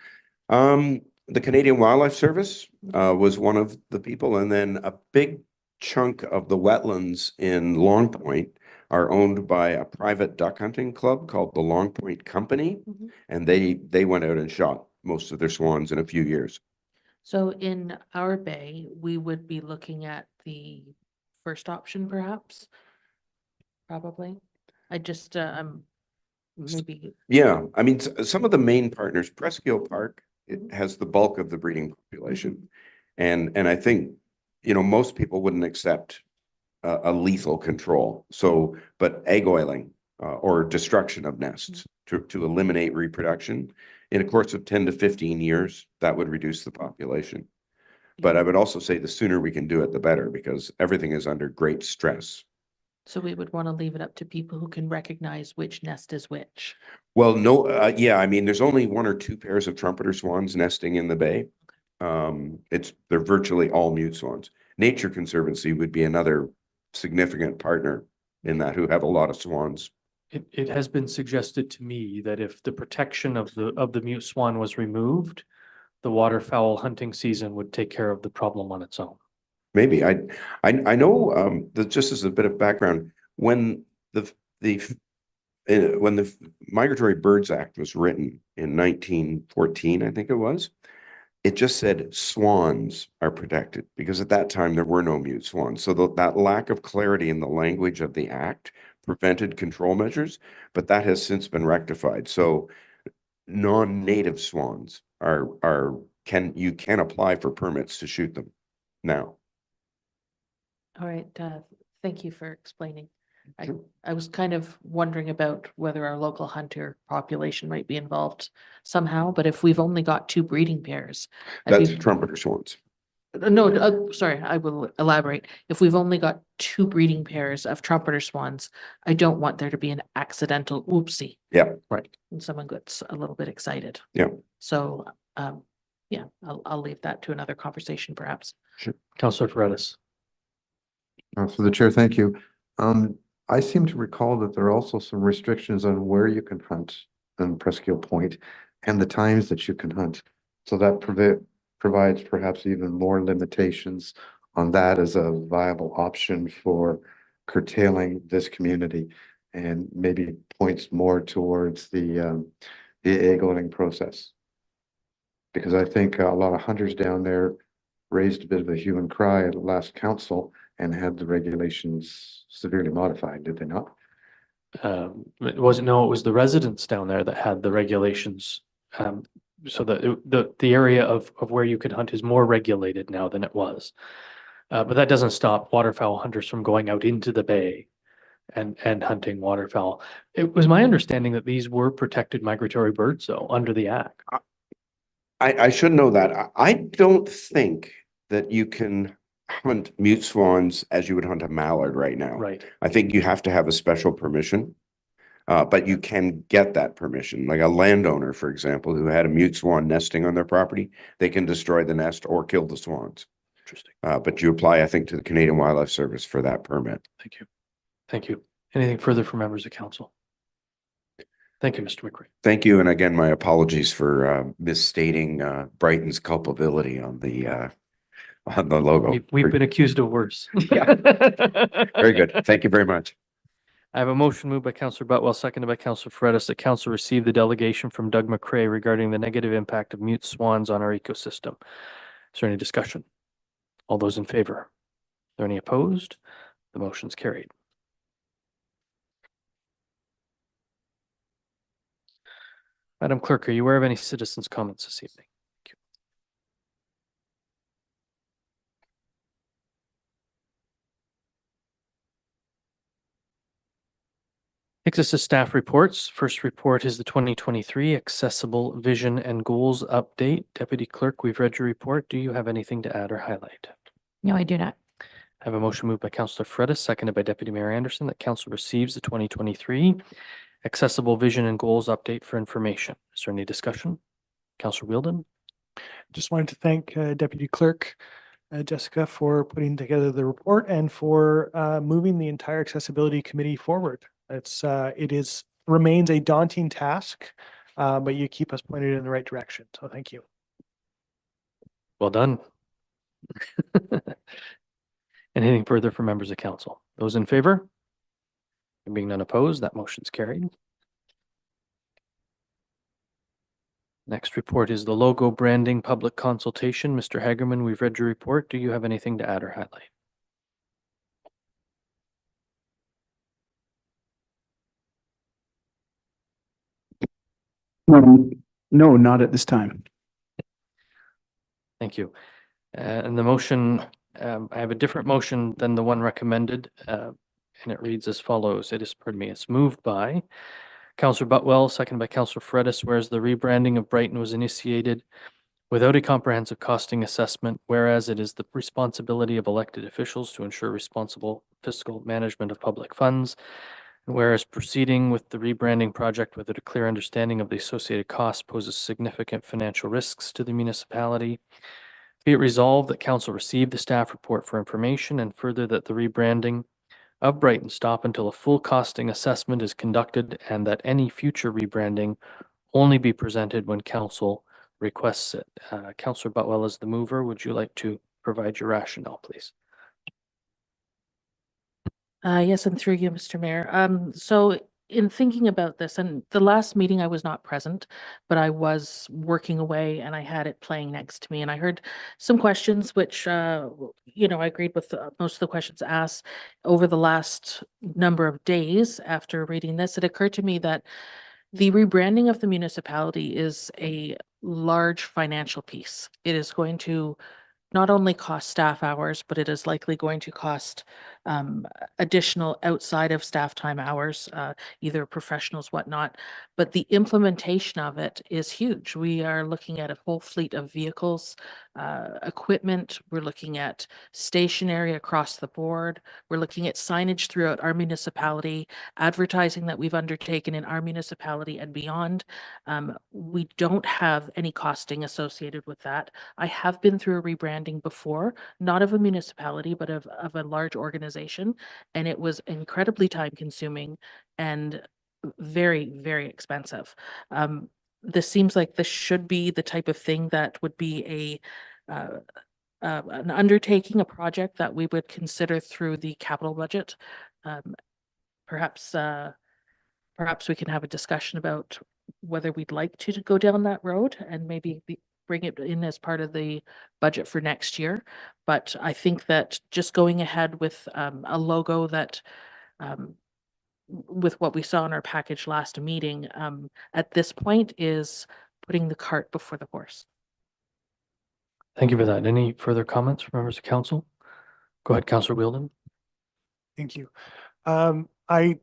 The Canadian Wildlife Service was one of the people, and then a big chunk of the wetlands in Long Point are owned by a private duck hunting club called the Long Point Company, Mhm. and they went out and shot most of their swans in a few years. So in our bay, we would be looking at the first option perhaps? Probably. I just, maybe, Yeah, I mean, some of the main partners, Presqu'île Park, it has the bulk of the breeding population. And I think, you know, most people wouldn't accept a lethal control. So, but egg oiling or destruction of nests to eliminate reproduction in a course of 10 to 15 years, that would reduce the population. But I would also say the sooner we can do it, the better, because everything is under great stress. so we would want to leave it up to people who can recognize which nest is which. Well, no, yeah, I mean, there's only 1 or 2 pairs of trumpeter swans nesting in the bay. They're virtually all mute swans. Nature Conservancy would be another significant partner in that, who have a lot of swans. It has been suggested to me that if the protection of the mute swan was removed, the waterfowl hunting season would take care of the problem on its own. Maybe I know that, just as a bit of background, when the Migratory Birds Act was written in 1914, I think it was, it just said swans are protected, because at that time there were no mute swans. So that lack of clarity in the language of the act prevented control measures, but that has since been rectified. So non-native swans you can apply for permits to shoot them now. All right, thank you for explaining. Sure. I was kind of wondering about whether our local hunter population might be involved somehow, but if we've only got 2 breeding pairs. That's trumpeter swans. No, sorry, I will elaborate. If we've only got 2 breeding pairs of trumpeter swans, I don't want there to be an accidental oopsie. Yeah, right. And someone gets a little bit excited. Yeah. So, yeah, I'll leave that to another conversation perhaps. Sure. Councillor Paredes. For the chair, thank you. I seem to recall that there are also some restrictions on where you can hunt in Presqu'île Point and the times that you can hunt. So that provides perhaps even more limitations on that as a viable option for curtailing this community, and maybe points more towards the egg oiling process. Because I think a lot of hunters down there raised a bit of a hue and cry at last council and had the regulations severely modified, did they not? It was the residents down there that had the regulations. So the area of where you could hunt is more regulated now than it was. But that doesn't stop waterfowl hunters from going out into the bay and hunting waterfowl. It was my understanding that these were protected migratory birds, though, under the Act. I should know that. I don't think that you can hunt mute swans as you would hunt a mallard right now. Right. I think you have to have a special permission, but you can get that permission. Like a landowner, for example, who had a mute swan nesting on their property, they can destroy the nest or kill the swans. Interesting. But you apply, I think, to the Canadian Wildlife Service for that permit. Thank you. Thank you. Anything further from members of council? Thank you, Mr. McRae. Thank you. And again, my apologies for misstating Brighton's culpability on the logo. We've been accused of worse. Yeah. Very good. Thank you very much. I have a motion moved by Councillor Butwell, seconded by Councillor Fredis, that council receive the delegation from Doug McRae regarding the negative impact of mute swans on our ecosystem. Is there any discussion? All those in favor? Are there any opposed? The motion's carried. Madam Clerk, are you aware of any citizens' comments this evening? Thank you. Takes us to staff reports. First report is the 2023 Accessible Vision and Goals Update. Deputy Clerk, we've read your report. Do you have anything to add or highlight? No, I do not. I have a motion moved by Councillor Fredis, seconded by Deputy Mayor Anderson, that council receives the 2023 Accessible Vision and Goals Update for information. Is there any discussion? Councillor Wheeldon? Just wanted to thank Deputy Clerk Jessica for putting together the report and for moving the entire accessibility committee forward. It remains a daunting task, but you keep us pointed in the right direction. So thank you. Well done. Anything further from members of council? Those in favor? There being none opposed, that motion's carried. Next report is the logo branding public consultation. Mr. Hagerman, we've read your report. Do you have anything to add or highlight? No, not at this time. Thank you. And the motion, I have a different motion than the one recommended, and it reads as follows. It's moved by Councillor Butwell, seconded by Councillor Fredis, whereas the rebranding of Brighton was initiated without a comprehensive costing assessment, whereas it is the responsibility of elected officials to ensure responsible fiscal management of public funds, and whereas proceeding with the rebranding project without a clear understanding of the associated costs poses significant financial risks to the municipality. Be it resolved that council receive the staff report for information, and further that the rebranding of Brighton stop until a full costing assessment is conducted, and that any future rebranding only be presented when council requests it. Councillor Butwell is the mover. Would you like to provide your rationale, please? Yes, and through you, Mr. Mayor. So in thinking about this, and the last meeting I was not present, but I was working away and I had it playing next to me, and I heard some questions which, I agreed with most of the questions asked over the last number of days. After reading this, it occurred to me that the rebranding of the municipality is a large financial piece. It is going to not only cost staff hours, but it is likely going to cost additional outside of staff time hours, either professionals, whatnot. But the implementation of it is huge. We are looking at a whole fleet of vehicles, equipment. We're looking at stationery across the board. We're looking at signage throughout our municipality, advertising that we've undertaken in our municipality and beyond. We don't have any costing associated with that. I have been through a rebranding before, not of a municipality, but of a large organization, and it was incredibly time consuming and very, very expensive. This seems like this should be the type of thing that would be an undertaking, a project that we would consider through the capital budget. Perhaps we can have a discussion about whether we'd like to go down that road and maybe bring it in as part of the budget for next year. But I think that just going ahead with a logo that, with what we saw in our package last meeting, at this point is putting the cart before the horse. Thank you for that. Any further comments from members of council? Go ahead, Councillor Wheeldon. Thank you. I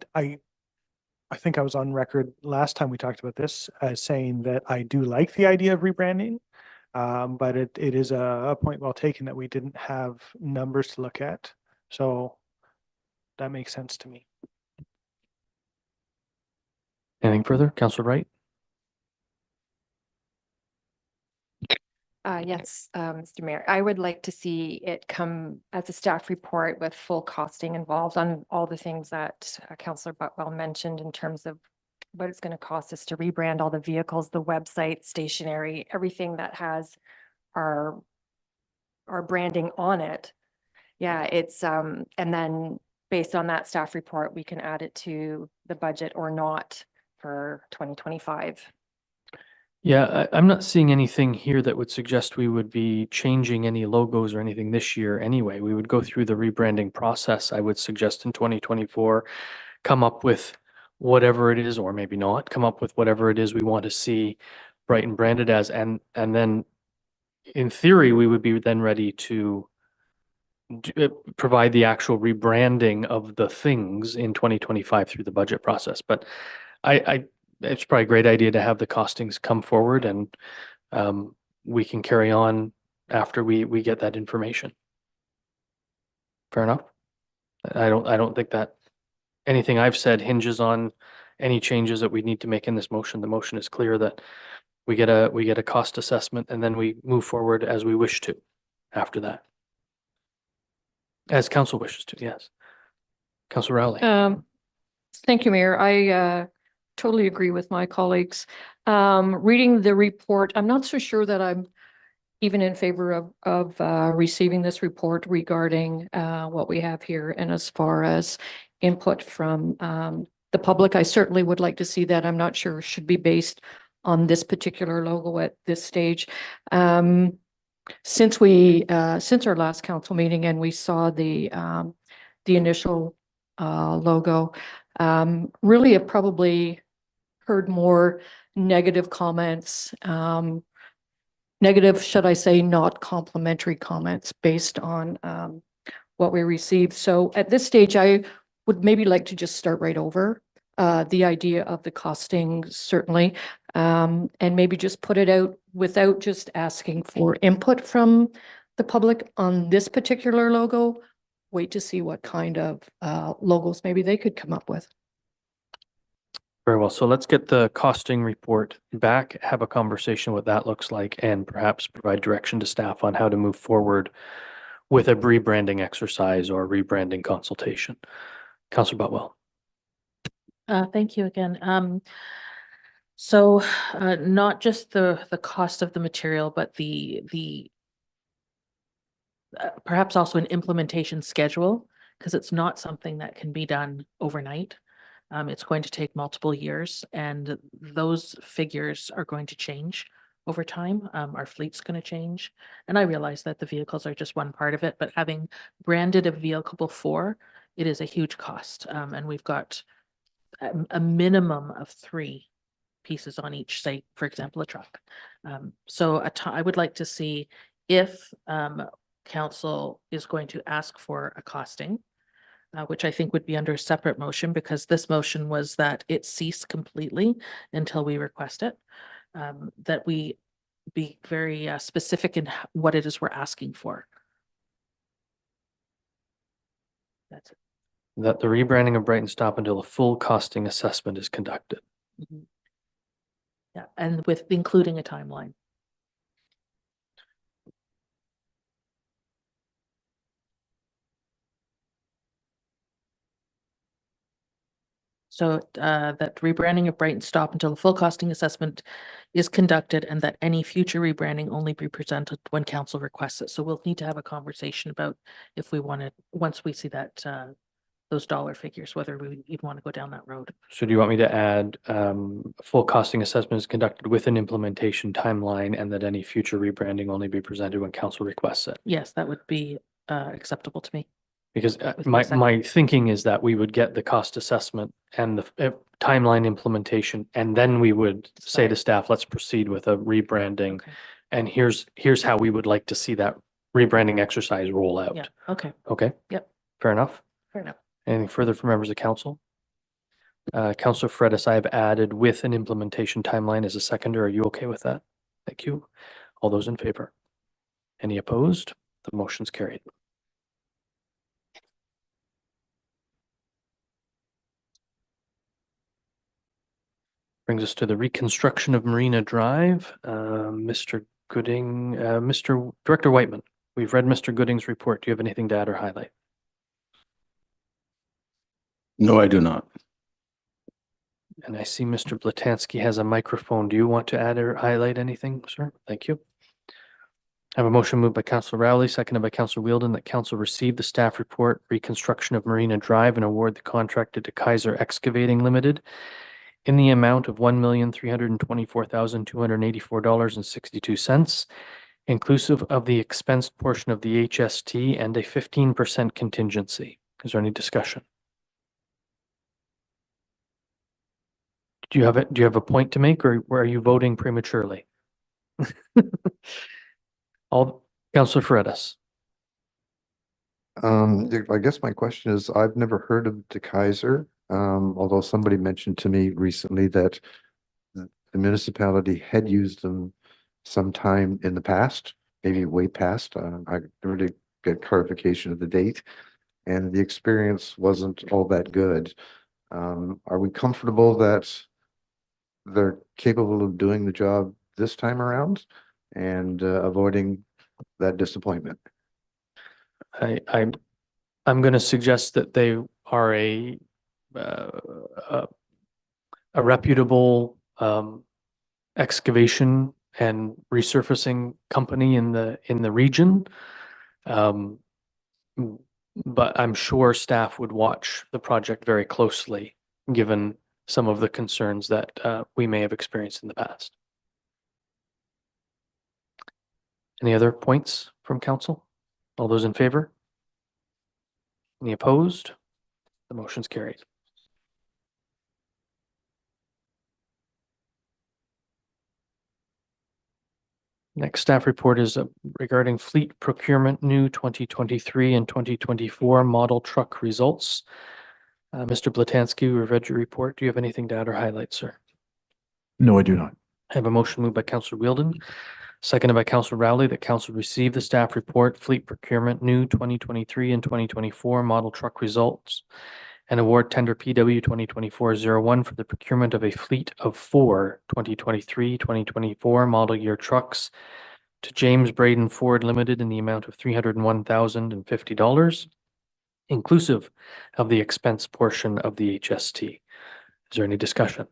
think I was on record last time we talked about this as saying that I do like the idea of rebranding, but it is a point well taken that we didn't have numbers to look at. So that makes sense to me. Anything further? Councillor Wright? Yes, Mr. Mayor, I would like to see it come as a staff report with full costing involved on all the things that Councillor Butwell mentioned in terms of what it's going to cost us to rebrand all the vehicles, the website, stationery, everything that has our branding on it. Yeah, it's and then based on that staff report, we can add it to the budget or not for 2025. Yeah, I'm not seeing anything here that would suggest we would be changing any logos or anything this year anyway. We would go through the rebranding process, I would suggest in 2024, come up with whatever it is, or maybe not, come up with whatever it is we want to see Brighton branded as. And then in theory, we would be then ready to provide the actual rebranding of the things in 2025 through the budget process. But it's probably a great idea to have the costings come forward, and we can carry on after we get that information. Fair enough. I don't think that anything I've said hinges on any changes that we need to make in this motion. The motion is clear that we get a cost assessment, and then we move forward as we wish to after that. As council wishes to, yes. Councillor Rowley. Thank you, Mayor. I totally agree with my colleagues. Reading the report, I'm not so sure that I'm even in favor of receiving this report regarding what we have here. And as far as input from the public, I certainly would like to see that. I'm not sure it should be based on this particular logo at this stage. Since our last council meeting and we saw the initial logo, really have probably heard more negative comments, negative, should I say, not complimentary comments based on what we received. So at this stage, I would maybe like to just start right over the idea of the costing, certainly, and maybe just put it out without just asking for input from the public on this particular logo. Wait to see what kind of logos maybe they could come up with. Very well. So let's get the costing report back, have a conversation what that looks like, and perhaps provide direction to staff on how to move forward with a rebranding exercise or rebranding consultation. Councillor Butwell. Thank you again. So not just the cost of the material, but the perhaps also an implementation schedule, because it's not something that can be done overnight. It's going to take multiple years, and those figures are going to change over time. Our fleet's going to change. And I realize that the vehicles are just one part of it, but having branded a vehicle before, it is a huge cost. And we've got a minimum of 3 pieces on each, say, for example, a truck. So I would like to see if council is going to ask for a costing, which I think would be under a separate motion, because this motion was that it cease completely until we request it, that we be very specific in what it is we're asking for. That's it. That the rebranding of Brighton stop until a full costing assessment is conducted. Mhm. Yeah, and with including a timeline. So that rebranding of Brighton stop until the full costing assessment is conducted, and that any future rebranding only be presented when council requests it. So we'll need to have a conversation about if we want to, once we see that those dollar figures, whether we even want to go down that road. So do you want me to add full costing assessment is conducted with an implementation timeline, and that any future rebranding only be presented when council requests it? Yes, that would be acceptable to me. Because With my second. my thinking is that we would get the cost assessment and the timeline implementation, and then we would say to staff, let's proceed with a rebranding. Okay. And here's how we would like to see that rebranding exercise roll out. Yeah, okay, Okay? Yep. Fair enough. fair enough. Anything further from members of council? Councillor Fredis, I have added with an implementation timeline as a seconder. Are you okay with that? Thank you. All those in favor? Any opposed? The motion's carried. Brings us to the reconstruction of Marina Drive. Mr. Gooding, Mr. Director Whiteman, we've read Mr. Gooding's report. Do you have anything to add or highlight? No, I do not. And I see Mr. Blatansky has a microphone. Do you want to add or highlight anything, sir? Thank you. I have a motion moved by Councillor Rowley, seconded by Councillor Wheeldon, that council receive the staff report, reconstruction of Marina Drive, and award the contract to Kaiser Excavating Limited in the amount of $1,324,284.62, inclusive of the expensed portion of the HST and a 15% contingency. Is there any discussion? Do you have a point to make, or are you voting prematurely? Councillor Fredis. I guess my question is, I've never heard of De Kaiser, although somebody mentioned to me recently that the municipality had used them sometime in the past, maybe way past. I really get clarification of the date, and the experience wasn't all that good. Are we comfortable that they're capable of doing the job this time around and avoiding that disappointment? I'm going to suggest that they are a reputable excavation and resurfacing company in the region. But I'm sure staff would watch the project very closely, given some of the concerns that we may have experienced in the past. Any other points from council? All those in favor? Any opposed? The motion's carried. Next staff report is regarding fleet procurement new 2023 and 2024 model truck results. Mr. Blatansky, we've read your report. Do you have anything to add or highlight, sir? No, I do not. I have a motion moved by Councillor Wheeldon, seconded by Councillor Rowley, that council receive the staff report, fleet procurement new 2023 and 2024 model truck results, and award tender PW 2024-01 for the procurement of a fleet of 4 2023-2024 model year trucks to James Braden Ford Limited in the amount of $301,050, inclusive of the expense portion of the HST. Is there any discussion?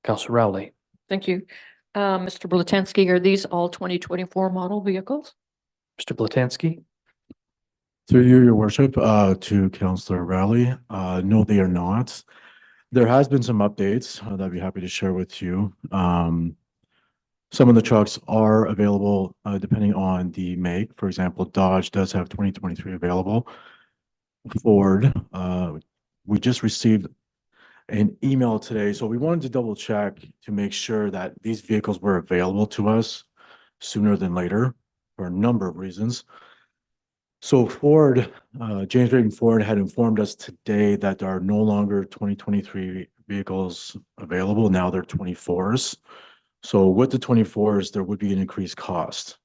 Councillor Rowley. Thank you. Mr. Blatansky, are these all 2024 model vehicles? Mr. Blatansky. Through you, your worship, to Councillor Rowley, no, they are not. There has been some updates that I'd be happy to share with you. Some of the trucks are available depending on the make. For example, Dodge does have 2023 available. Ford, we just received an email today, so we wanted to double check to make sure that these vehicles were available to us sooner than later for a number of reasons. So Ford, James Braden Ford had informed us today that there are no longer 2023 vehicles available. Now they're 24s. So with the 24s, there would be an increased cost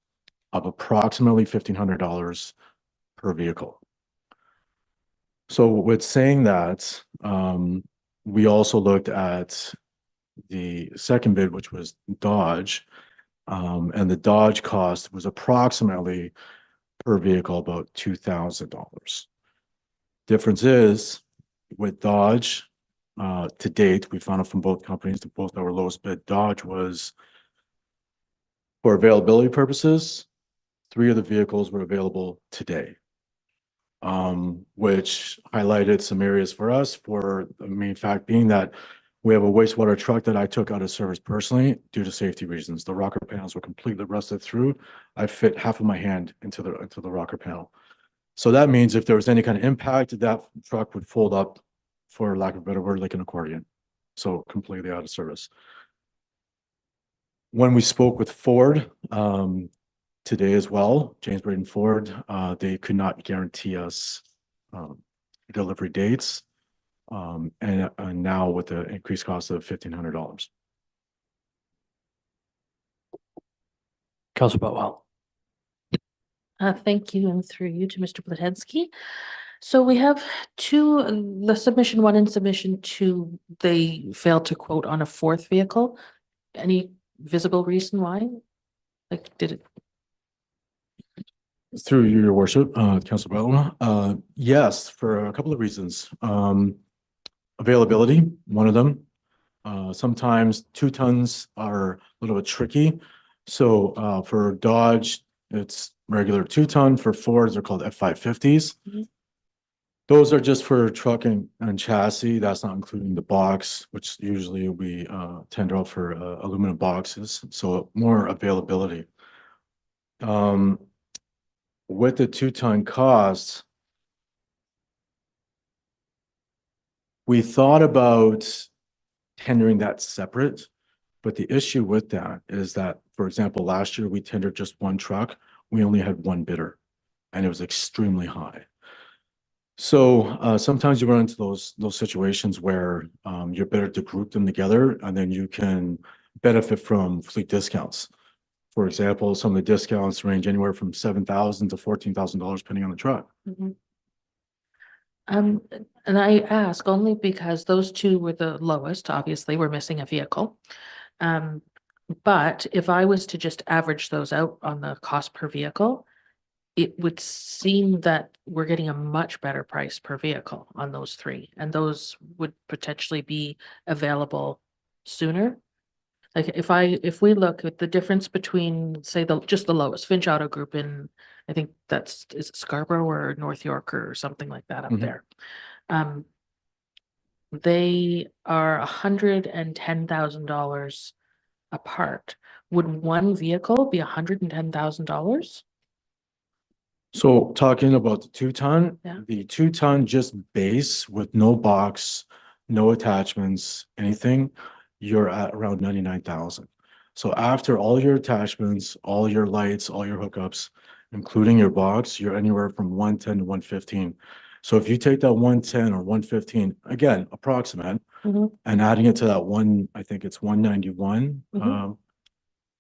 of approximately $1,500 per vehicle. So with saying that, we also looked at the second bid, which was Dodge, and the Dodge cost was approximately per vehicle about $2,000. Difference is with Dodge, to date, we found out from both companies, both that were lowest bid. Dodge was, for availability purposes, 3 of the vehicles were available today, which highlighted some areas for us, for the main fact being that we have a wastewater truck that I took out of service personally due to safety reasons. The rocker panels were completely rusted through. I fit half of my hand into the rocker panel. So that means if there was any kind of impact, that truck would fold up, for lack of a better word, like an accordion. So completely out of service. When we spoke with Ford today as well, James Braden Ford, they could not guarantee us delivery dates. And now with the increased cost of $1,500. Councillor Botwell. Thank you, and through you to Mr. Blatansky. So we have two, the submission 1 and submission 2, they failed to quote on a 4th vehicle. Any visible reason why? Like, did it? Through you, your worship, Councillor Botwell. Yes, for a couple of reasons. Availability, one of them. Sometimes 2 tons are a little bit tricky. So for Dodge, it's regular 2 ton. For Fords, they're called F550s. Those are just for truck and chassis. That's not including the box, which usually we tender out for aluminum boxes. So more availability. With the 2 ton costs, we thought about tendering that separate, but the issue with that is that, for example, last year we tendered just 1 truck. We only had 1 bidder, and it was extremely high. So sometimes you run into those situations where you're better to group them together, and then you can benefit from fleet discounts. For example, some of the discounts range anywhere from $7,000 to $14,000 depending on the truck. And I ask only because those 2 were the lowest. Obviously, we're missing a vehicle. But if I was to just average those out on the cost per vehicle, it would seem that we're getting a much better price per vehicle on those 3, and those would potentially be available sooner. Like if we look at the difference between, say, just the lowest Finch Auto Group in, I think is it Scarborough or North York or something like that up Mhm. there. They are $110,000 apart. Would one vehicle be $110,000? So talking about the 2-ton, Yeah. the 2-ton just base with no box, no attachments, anything, you're at around 99,000. So after all your attachments, all your lights, all your hookups, including your box, you're anywhere from 110 to 115. So if you take that 110 or 115, again, approximate, Mhm. and adding it to that one, I think it's 191, Mhm.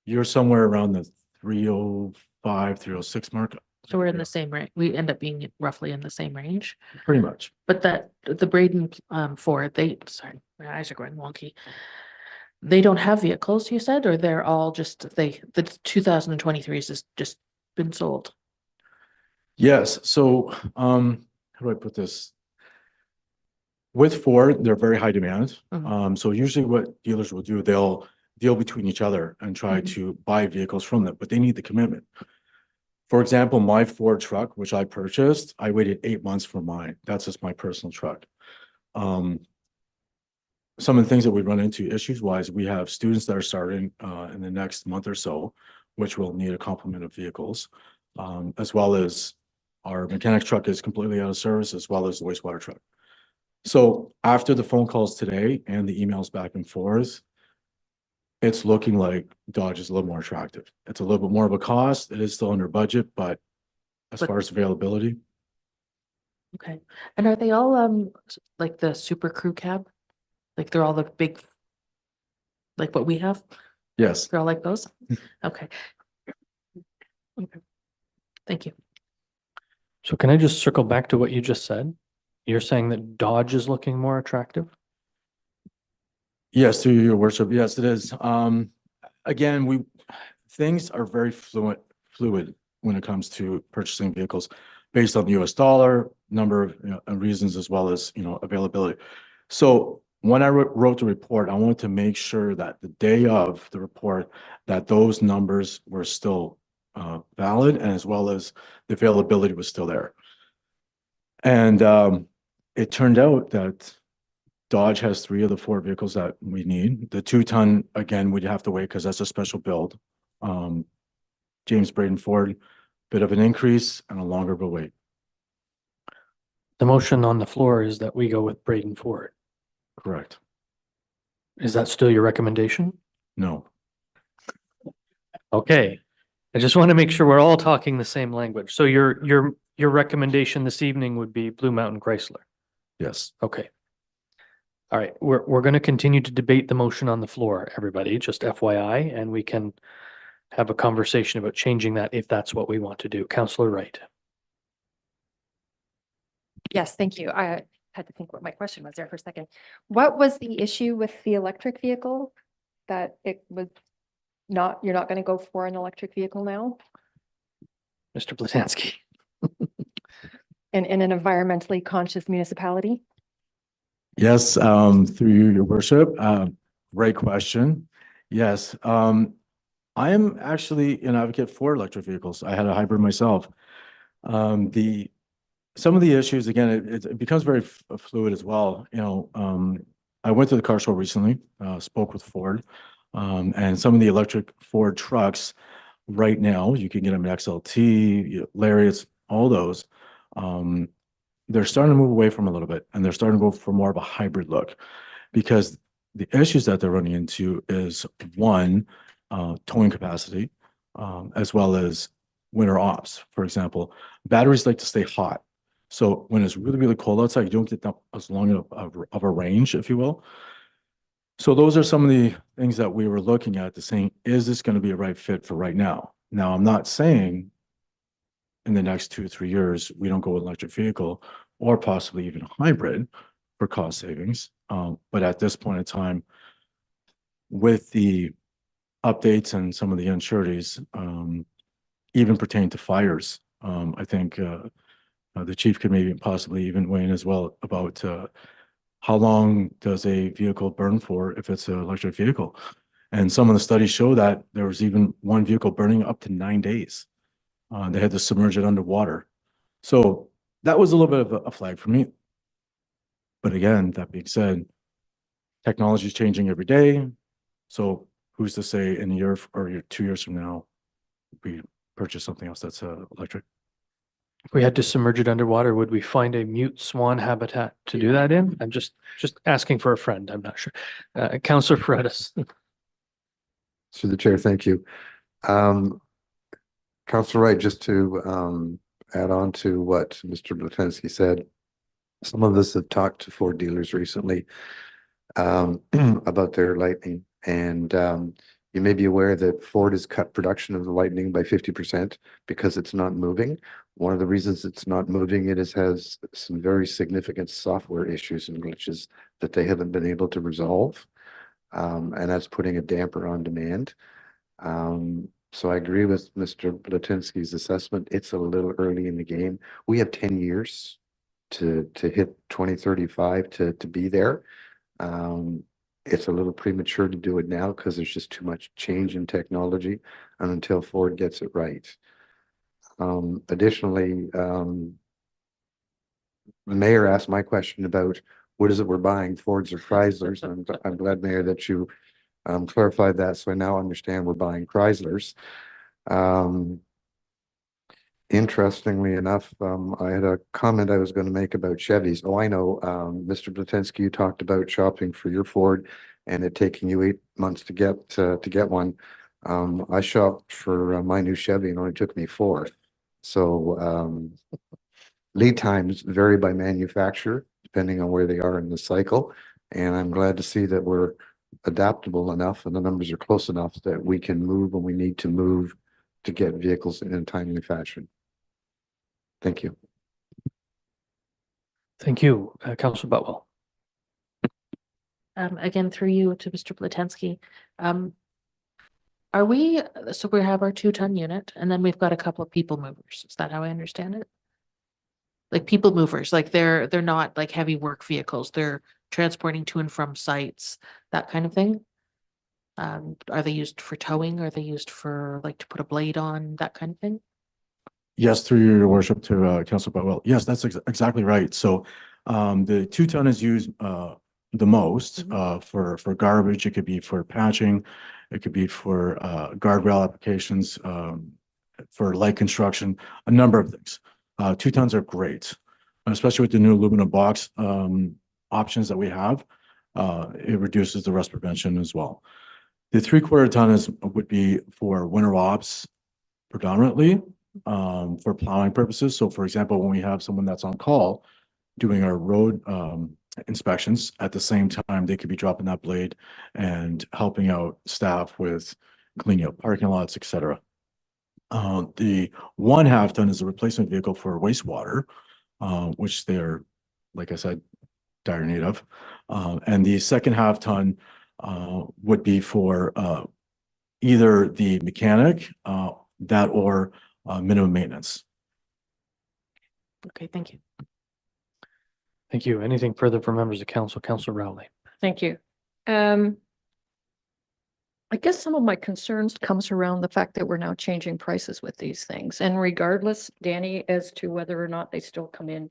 you're somewhere around the 305, 306 mark. So we're in the same range. We end up being roughly in the same range. Pretty much. But the Braden Ford, sorry, my eyes are going wonky. They don't have vehicles, you said, or they're all just the 2023s has just been sold. Yes, so how do I put this? With Ford, they're very high demand. Mhm. So usually what dealers will do, they'll deal between each other and try Mhm. to buy vehicles from them, but they need the commitment. For example, my Ford truck, which I purchased, I waited 8 months for mine. That's just my personal truck. Some of the things that we run into issues wise, we have students that are starting in the next month or so, which will need a complement of vehicles, as well as our mechanics truck is completely out of service, as well as the wastewater truck. So after the phone calls today and the emails back and forth, it's looking like Dodge is a little more attractive. It's a little bit more of a cost. It is still under budget, but as But- far as availability, Okay. And are they all like the super crew cab? Like they're all the big, like what we have? yes. They're all like those? Okay. Okay. Thank you. So can I just circle back to what you just said? You're saying that Dodge is looking more attractive? Yes, through your worship. Yes, it is. Again, things are very fluid when it comes to purchasing vehicles based on the US dollar, number of and reasons, as well as, availability. So when I wrote the report, I wanted to make sure that the day of the report, that those numbers were still valid, and as well as the availability was still there. And it turned out that Dodge has 3 of the 4 vehicles that we need. The 2-ton, again, we'd have to wait because that's a special build. James Braden Ford, bit of an increase and a longer of a wait. The motion on the floor is that we go with Braden Ford. Correct. Is that still your recommendation? No. Okay. I just want to make sure we're all talking the same language. So your recommendation this evening would be Blue Mountain Chrysler. Yes. Okay. All right, we're going to continue to debate the motion on the floor, everybody, just FYI, and we can have a conversation about changing that if that's what we want to do. Councillor Wright. Yes, thank you. I had to think what my question was there for a second. What was the issue with the electric vehicle? That it was you're not going to go for an electric vehicle now? Mr. Blazanski. In an environmentally conscious municipality? Yes, through your worship. Great question. Yes, I am actually an advocate for electric vehicles. I had a hybrid myself. Some of the issues, again, it becomes very fluid as well. I went to the car show recently, spoke with Ford, and some of the electric Ford trucks right now, you can get them in XLT, Lariats, all those. They're starting to move away from a little bit, and they're starting to go for more of a hybrid look, because the issues that they're running into is one, towing capacity, as well as winter ops. For example, batteries like to stay hot. So when it's really, really cold outside, you don't get that as long of a range, if you will. So those are some of the things that we were looking at to saying, is this going to be a right fit for right now? Now, I'm not saying in the next 2 or 3 years, we don't go with electric vehicle or possibly even a hybrid for cost savings. But at this point in time, with the updates and some of the unsureties, even pertaining to fires, I think the chief could maybe possibly even weigh in as well about how long does a vehicle burn for if it's an electric vehicle. And some of the studies show that there was even one vehicle burning up to 9 days. They had to submerge it underwater. So that was a little bit of a flag for me. But again, that being said, technology is changing every day. So who's to say in a year or 2 years from now, we purchase something else that's electric? If we had to submerge it underwater, would we find a mute swan habitat to do that in? I'm just asking for a friend. I'm not sure. Councillor Paredes. Through the chair, thank you. Councillor Wright, just to add on to what Mr. Blatensky said, some of us have talked to Ford dealers recently about their Lightning, and you may be aware that Ford has cut production of the Lightning by 50% because it's not moving. One of the reasons it's not moving, it has some very significant software issues and glitches that they haven't been able to resolve, and that's putting a damper on demand. So I agree with Mr. Blatinsky's assessment. It's a little early in the game. We have 10 years to hit 2035 to be there. It's a little premature to do it now because there's just too much change in technology, and until Ford gets it right. Additionally, the mayor asked my question about what is it we're buying, Fords or Chryslers. And I'm glad, Mayor, that you clarified that, so I now understand we're buying Chryslers. Interestingly enough, I had a comment I was going to make about Chevys. Oh, I know, Mr. Blatinsky, you talked about shopping for your Ford and it taking you 8 months to get one. I shopped for my new Chevy and it only took me 4. So lead times vary by manufacturer, depending on where they are in the cycle. And I'm glad to see that we're adaptable enough and the numbers are close enough that we can move when we need to move to get vehicles in a timely fashion. Thank you. Thank you, Councillor Butwell. Again, through you to Mr. Blatensky. So we have our 2-ton unit and then we've got a couple of people movers. Is that how I understand it? Like people movers, like they're not like heavy work vehicles. They're transporting to and from sites, that kind of thing. Are they used for towing? Are they used for like to put a blade on, that kind of thing? Yes, through your worship to Councillor Butwell. Yes, that's exactly right. So the 2-ton is used the most for garbage. It could be for patching. It could be for guardrail applications, for light construction, a number of things. 2 tons are great, especially with the new aluminum box options that we have. It reduces the rust prevention as well. The 3/4 ton would be for winter ops predominantly, for plowing purposes. So for example, when we have someone that's on call doing our road inspections, at the same time, they could be dropping that blade and helping out staff with cleaning up parking lots, etc. The 1/2 ton is a replacement vehicle for wastewater, which they're, like I said, dire need of. And the 2.5 ton would be for either the mechanic, that or minimum maintenance. Okay, thank you. Thank you. Anything further from members of council? Councillor Rowley. Thank you. I guess some of my concerns comes around the fact that we're now changing prices with these things. And regardless, Danny, as to whether or not they still come in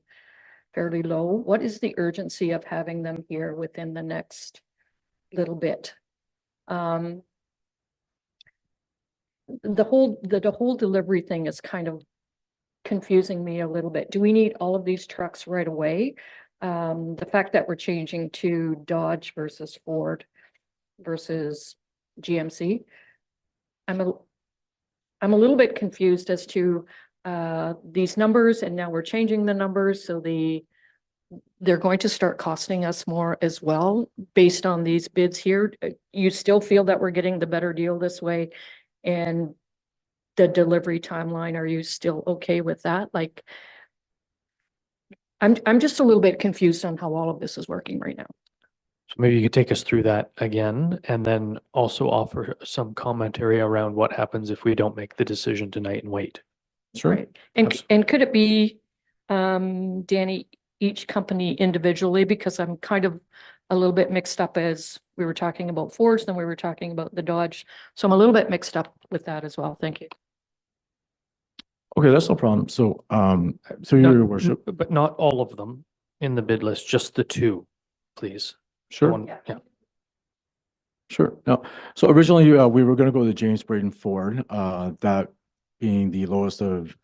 fairly low, what is the urgency of having them here within the next little bit? The whole delivery thing is kind of confusing me a little bit. Do we need all of these trucks right away? The fact that we're changing to Dodge versus Ford versus GMC, I'm a little bit confused as to these numbers, and now we're changing the numbers, so they're going to start costing us more as well based on these bids here. You still feel that we're getting the better deal this way, and the delivery timeline, are you still okay with that? Like, I'm just a little bit confused on how all of this is working right now. So maybe you could take us through that again and then also offer some commentary around what happens if we don't make the decision tonight and wait. Sure. Right. And could it be, Danny, each company individually? Because I'm kind of a little bit mixed up as we were talking about Fords, then we were talking about the Dodge. So I'm a little bit mixed up with that as well. Thank you. Okay, that's no problem. So, so Not- your worship, But not all of them in the bid list, just the two, please. The sure. one- Yeah. Sure. No, so originally, we were gonna go to James Braden Ford, that being the lowest of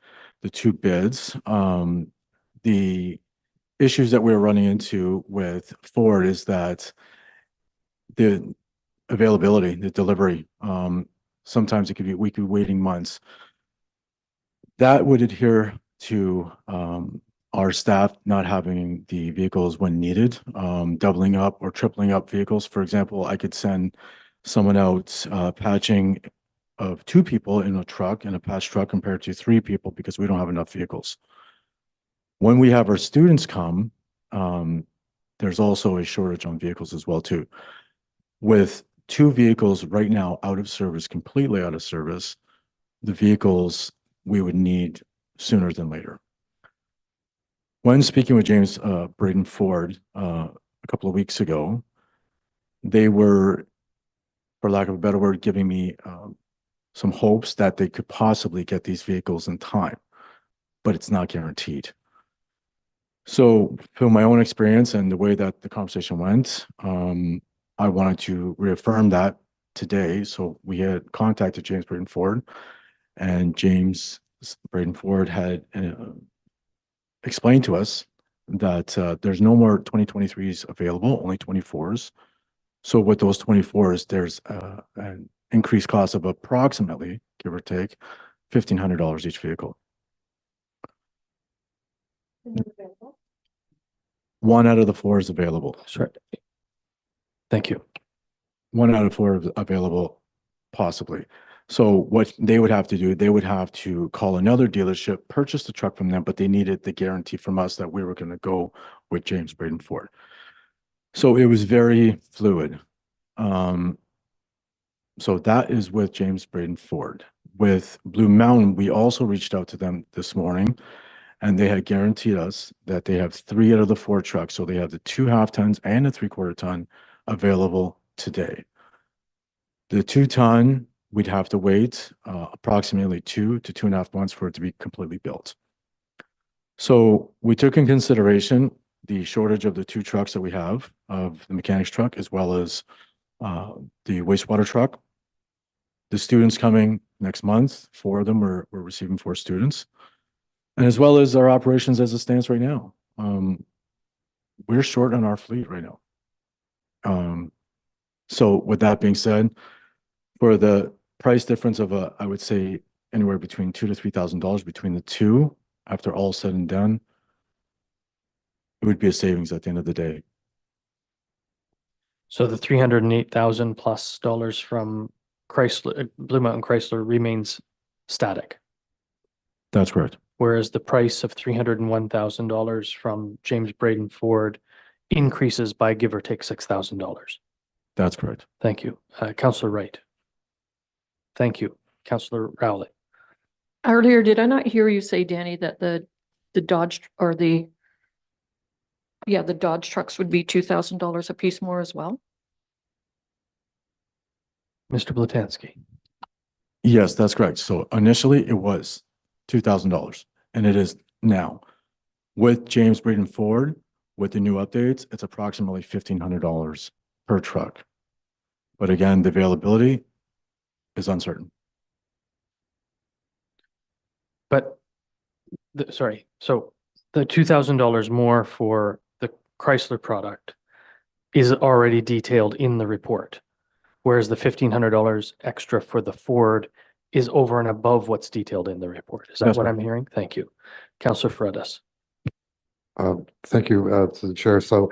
the two bids. The issues that we're running into with Ford is that the availability, the delivery, sometimes it could be, we could be waiting months. That would adhere to, our staff not having the vehicles when needed, doubling up or tripling up vehicles. For example, I could send someone out, patching of 2 people in a truck, in a patch truck, compared to 3 people because we don't have enough vehicles. When we have our students come, there's also a shortage on vehicles as well too. With 2 vehicles right now out of service, completely out of service, the vehicles we would need sooner than later. When speaking with James Braden Ford a couple of weeks ago, they were, for lack of a better word, giving me some hopes that they could possibly get these vehicles in time, but it's not guaranteed. So from my own experience and the way that the conversation went, I wanted to reaffirm that today. So we had contacted James Braden Ford, and James Braden Ford had explained to us that there's no more 2023s available, only 24s. So with those 24s, there's an increased cost of approximately, give or take, $1,500 each vehicle. 1 out of the 4 is available. Sorry. Thank you. 1 out of 4 is available, possibly. So what they would have to do, they would have to call another dealership, purchase the truck from them, but they needed the guarantee from us that we were going to go with James Braden Ford. So it was very fluid. So that is with James Braden Ford. With Blue Mountain, we also reached out to them this morning, and they had guaranteed us that they have 3 out of the 4 trucks. So they have the 2 half-tons and a 3/4 ton available today. The 2-ton, we'd have to wait approximately 2 to 2.5 months for it to be completely built. So we took in consideration the shortage of the 2 trucks that we have, of the mechanics truck, as well as the wastewater truck. The students coming next month, 4 of them, we're receiving 4 students. And as well as our operations as it stands right now. We're short on our fleet right now. So with that being said, for the price difference of I would say anywhere between $2,000 to $3,000 between the 2, after all said and done, it would be a savings at the end of the day. So the $308,000 plus from Chrysler, Blue Mountain Chrysler remains static, That's correct. whereas the price of $301,000 from James Braden Ford increases by give or take $6,000. That's correct. Thank you. Councillor Wright. Thank you. Councillor Rowley. Earlier, did I not hear you say, Danny, that the Dodge or the Dodge trucks would be $2,000 a piece more as well? Mr. Blutansky. Yes, that's correct. So initially it was $2,000, and it is now. With James Braden Ford, with the new updates, it's approximately $1,500 per truck. But again, the availability is uncertain. But sorry, so the $2,000 more for the Chrysler product is already detailed in the report, whereas the $1,500 extra for the Ford is over and above what's detailed in the report. Is that That's what right. I'm hearing? Thank you. Councillor Fredis. Thank you, to the chair. So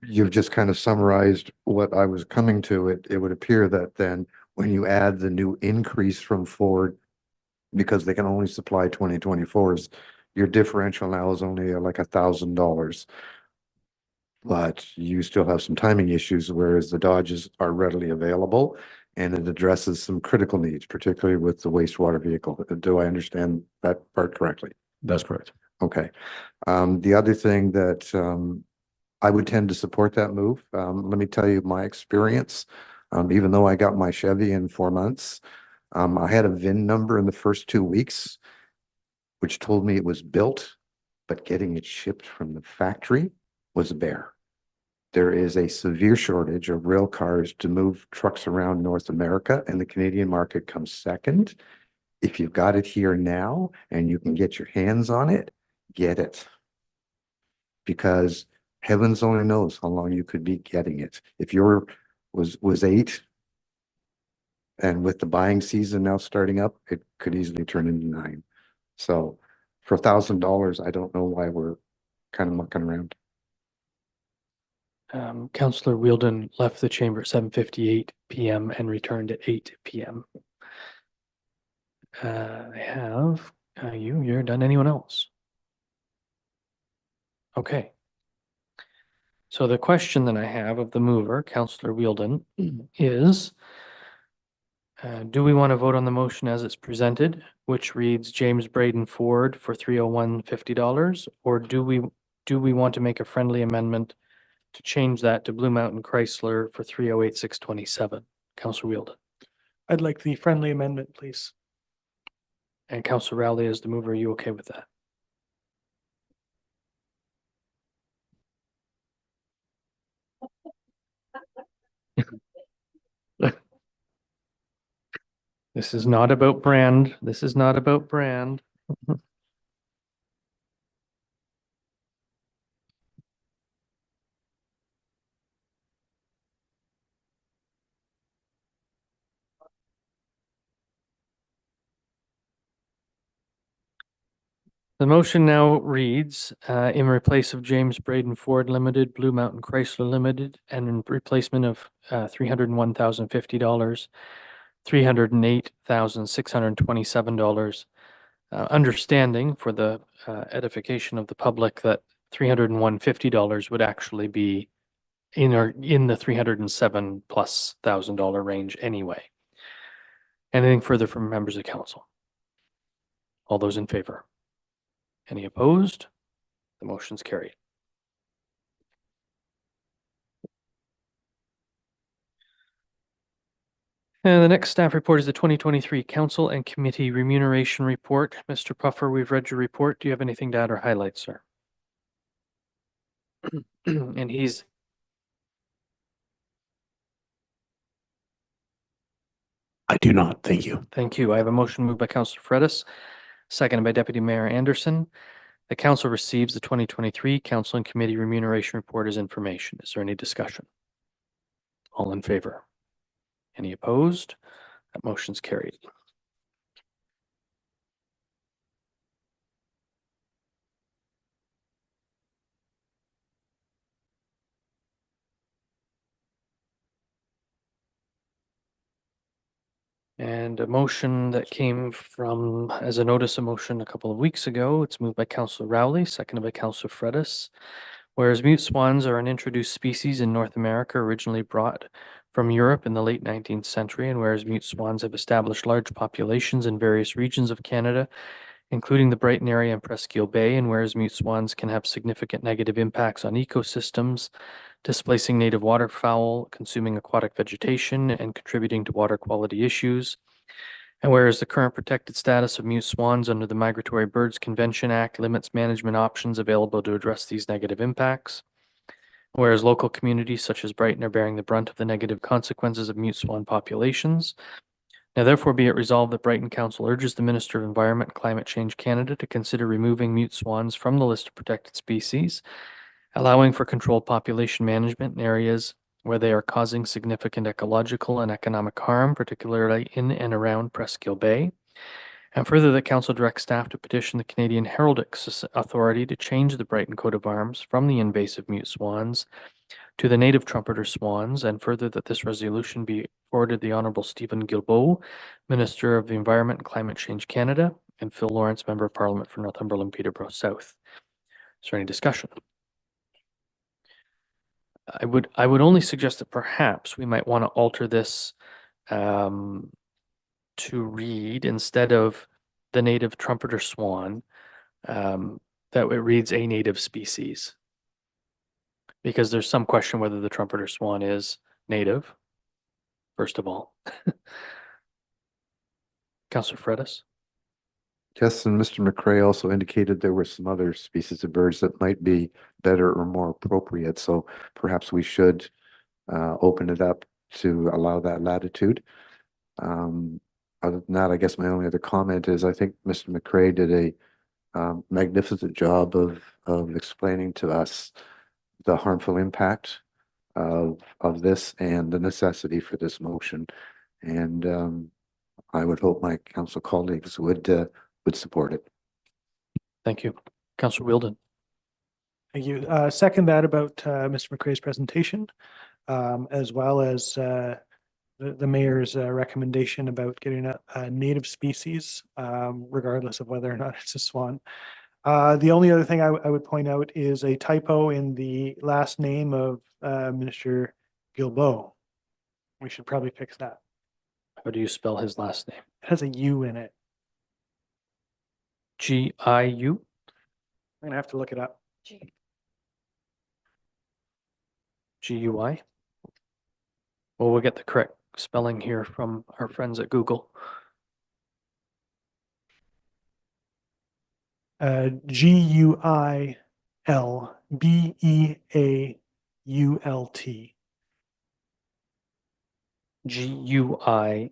you've just kind of summarized what I was coming to. It would appear that then when you add the new increase from Ford, because they can only supply 2024s, your differential now is only like $1,000. But you still have some timing issues, whereas the Dodges are readily available, and it addresses some critical needs, particularly with the wastewater vehicle. Do I understand that part correctly? That's correct. Okay. The other thing that I would tend to support that move. Let me tell you my experience. Even though I got my Chevy in 4 months, I had a VIN number in the first 2 weeks, which told me it was built, but getting it shipped from the factory was a bear. There is a severe shortage of rail cars to move trucks around North America, and the Canadian market comes second. If you've got it here now and you can get your hands on it, get it. Because heavens only knows how long you could be getting it. If your was 8, and with the buying season now starting up, it could easily turn into 9. So for $1,000, I don't know why we're kind of mucking around. Councillor Wheeldon left the chamber at 7:58 p.m. and returned at 8 p.m. I have you're done. Anyone else? Okay. So the question that I have of the mover, Councillor Wheeldon, is do we want to vote on the motion as it's presented, which reads James Braden Ford for $301.50, or do we want to make a friendly amendment to change that to Blue Mountain Chrysler for $308,627? Councillor Wheeldon. I'd like the friendly amendment, please. And Councillor Rowley as the mover. Are you okay with that? This is not about brand. This is not about brand. The motion now reads, in replace of James Braden Ford Limited, Blue Mountain Chrysler Limited, and in replacement of $301,050, $308,627. Understanding for the edification of the public that $301.50 would actually be in the $307,000+ range anyway. Anything further from members of council? All those in favor? Any opposed? The motion's carried. And the next staff report is the 2023 Council and Committee Remuneration Report. Mr. Puffer, we've read your report. Do you have anything to add or highlight, sir? And he's... I do not. Thank you. Thank you. I have a motion moved by Councillor Fredis, seconded by Deputy Mayor Anderson. The council receives the 2023 Council and Committee Remuneration Report as information. Is there any discussion? All in favor? Any opposed? That motion's carried. And a motion that came from, as a notice of motion a couple of weeks ago, it's moved by Councillor Rowley, seconded by Councillor Fredis. Whereas mute swans are an introduced species in North America, originally brought from Europe in the late 19th century, and whereas mute swans have established large populations in various regions of Canada, including the Brighton area and Presqu'île Bay, and whereas mute swans can have significant negative impacts on ecosystems, displacing native waterfowl, consuming aquatic vegetation, and contributing to water quality issues. And whereas the current protected status of mute swans under the Migratory Birds Convention Act limits management options available to address these negative impacts. Whereas local communities such as Brighton are bearing the brunt of the negative consequences of mute swan populations. Now therefore be it resolved that Brighton Council urges the Minister of Environment and Climate Change Canada to consider removing mute swans from the list of protected species, allowing for controlled population management in areas where they are causing significant ecological and economic harm, particularly in and around Presqu'île Bay. And further, that council directs staff to petition the Canadian Heraldic Authority to change the Brighton coat of arms from the invasive mute swans to the native trumpeter swans, and further that this resolution be forwarded the Honourable Stephen Guilbeault, Minister of the Environment and Climate Change Canada, and Phil Lawrence, Member of Parliament for Northumberland Peterborough South. Is there any discussion? I would only suggest that perhaps we might want to alter this to read, instead of the native trumpeter swan, that it reads a native species. Because there's some question whether the trumpeter swan is native, first of all. Councillor Fredis? Yes, and Mr. McCray also indicated there were some other species of birds that might be better or more appropriate. So perhaps we should open it up to allow that latitude. Other than that, I guess my only other comment is I think Mr. McCray did a magnificent job of explaining to us the harmful impact of this and the necessity for this motion. And I would hope my council colleagues would support it. Thank you. Councillor Wheeldon? Thank you. Second that about Mr. McCray's presentation, as well as the mayor's recommendation about getting a native species, regardless of whether or not it's a swan. The only other thing I would point out is a typo in the last name of Minister Guilbeault. We should probably fix that. How do you spell his last name? It has a U in it. G-I-U? I'm gonna have to look it up. G-U-I? Well, we'll get the correct spelling here from our friends at Google. G-U-I-L-B-E-A-U-L-T. G-U-I-L-B-E-A-U-L-T.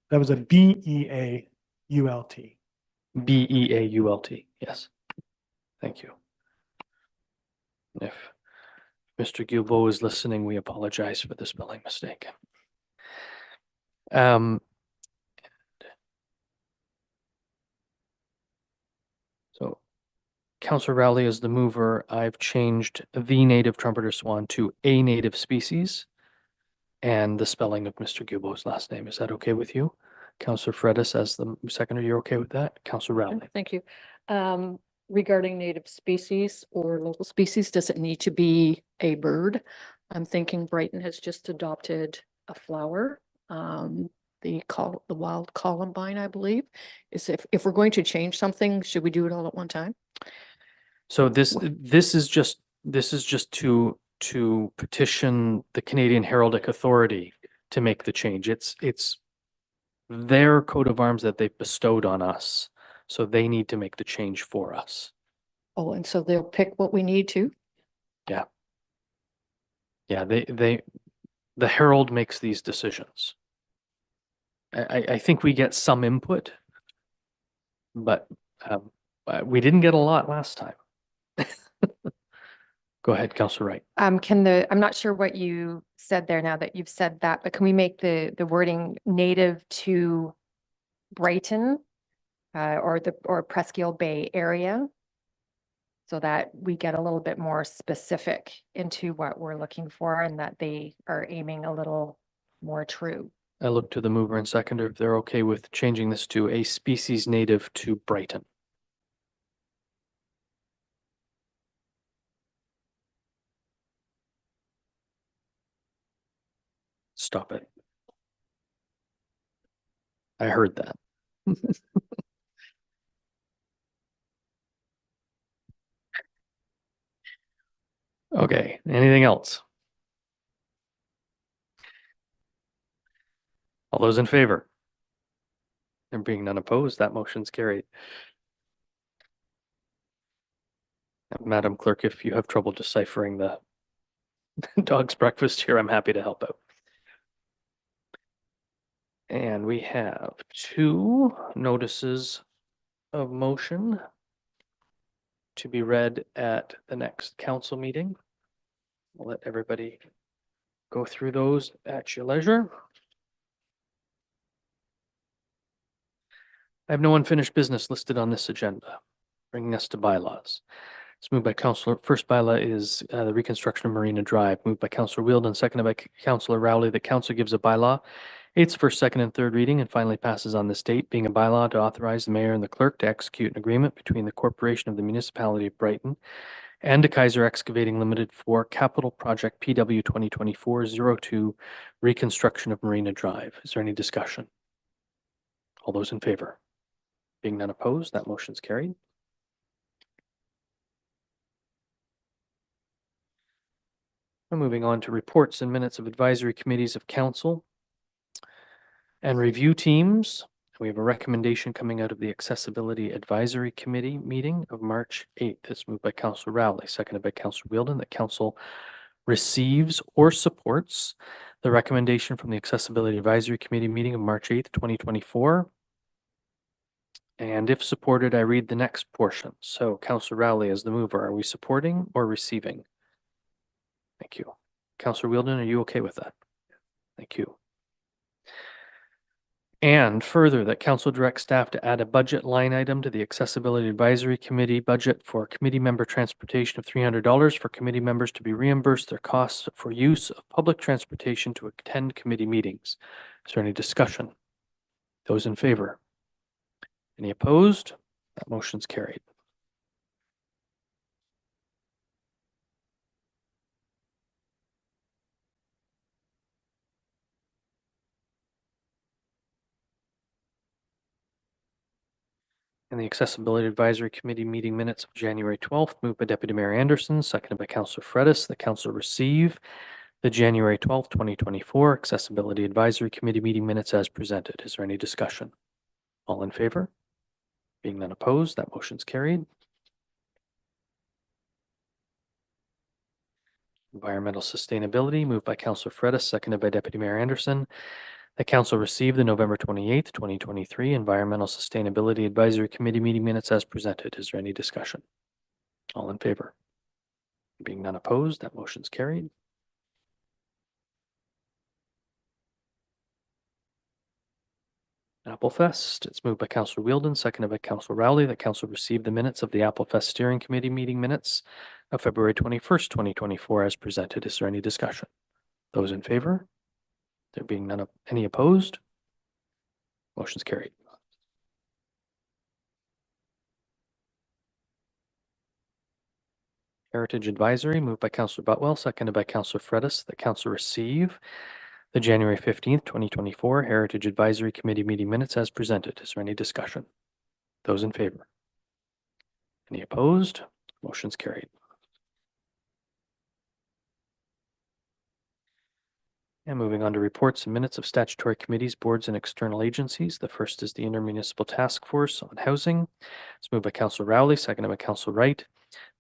That was a B-E-A-U-L-T. B-E-A-U-L-T, yes. Thank you. If Mr. Guilbeault is listening, we apologize for the spelling mistake. So Councillor Rowley is the mover. I've changed the native trumpeter swan to a native species and the spelling of Mr. Guilbeault's last name. Is that okay with you? Councillor Fredis as the seconder, you're okay with that? Councillor Rowley? Thank you. Regarding native species or local species, does it need to be a bird? I'm thinking Brighton has just adopted a flower, the wild columbine, I believe. If we're going to change something, should we do it all at one time? So this is just to petition the Canadian Heraldic Authority to make the change. It's their coat of arms that they've bestowed on us, so they need to make the change for us. Oh, and so they'll pick what we need to? Yeah. Yeah, the Herald makes these decisions. I think we get some input, but we didn't get a lot last time. Go ahead, Councillor Wright. I'm not sure what you said there now that you've said that, but can we make the wording native to Brighton or Presqu'île Bay area so that we get a little bit more specific into what we're looking for and that they are aiming a little more true? I look to the mover and seconder if they're okay with changing this to a species native to Brighton. Stop it. I heard that. Okay, anything else? All those in favor? There being none opposed, that motion's carried. Madam Clerk, if you have trouble deciphering the dog's breakfast here, I'm happy to help out. And we have 2 notices of motion to be read at the next council meeting. We'll let everybody go through those at your leisure. I have no unfinished business listed on this agenda, bringing us to bylaws. It's moved by Councillor. First bylaw is the reconstruction of Marina Drive, moved by Councillor Wheeldon, seconded by Councillor Rowley. The council gives a bylaw its first, second, and third reading and finally passes on this date, being a bylaw to authorize the mayor and the clerk to execute an agreement between the corporation of the municipality of Brighton and De Kaiser Excavating Limited for capital project PW 2024-02 reconstruction of Marina Drive. Is there any discussion? All those in favor? Being none opposed, that motion's carried. And moving on to reports and minutes of advisory committees of council and review teams. We have a recommendation coming out of the Accessibility Advisory Committee meeting of March 8th. It's moved by Councillor Rowley, seconded by Councillor Wheeldon, that council receives or supports the recommendation from the Accessibility Advisory Committee meeting of March 8th, 2024. And if supported, I read the next portion. So Councillor Rowley, as the mover, are we supporting or receiving? Thank you. Councillor Wheeldon, are you okay with that? Thank you. And further, that council directs staff to add a budget line item to the Accessibility Advisory Committee budget for committee member transportation of $300 for committee members to be reimbursed their costs for use of public transportation to attend committee meetings. Is there any discussion? Those in favor? Any opposed? That motion's carried. And the Accessibility Advisory Committee meeting minutes of January 12th, moved by Deputy Mayor Anderson, seconded by Councillor Fredis, that council receive the January 12th, 2024 Accessibility Advisory Committee meeting minutes as presented. Is there any discussion? All in favor? Being none opposed, that motion's carried. Environmental Sustainability, moved by Councillor Fredis, seconded by Deputy Mayor Anderson. The council received the November 28th, 2023 Environmental Sustainability Advisory Committee meeting minutes as presented. Is there any discussion? All in favor? Being none opposed, that motion's carried. Applefest, it's moved by Councillor Wheeldon, seconded by Councillor Rowley, that council received the minutes of the Applefest Steering Committee meeting minutes of February 21st, 2024 as presented. Is there any discussion? Those in favor? There being none, any opposed? Motion's carried. Heritage Advisory, moved by Councillor Butwell, seconded by Councillor Fredis, that council receive the January 15th, 2024 Heritage Advisory Committee meeting minutes as presented. Is there any discussion? Those in favor? Any opposed? Motion's carried. And moving on to reports and minutes of statutory committees, boards, and external agencies. The first is the Intermunicipal Task Force on Housing. It's moved by Councillor Rowley, seconded by Councillor Wright.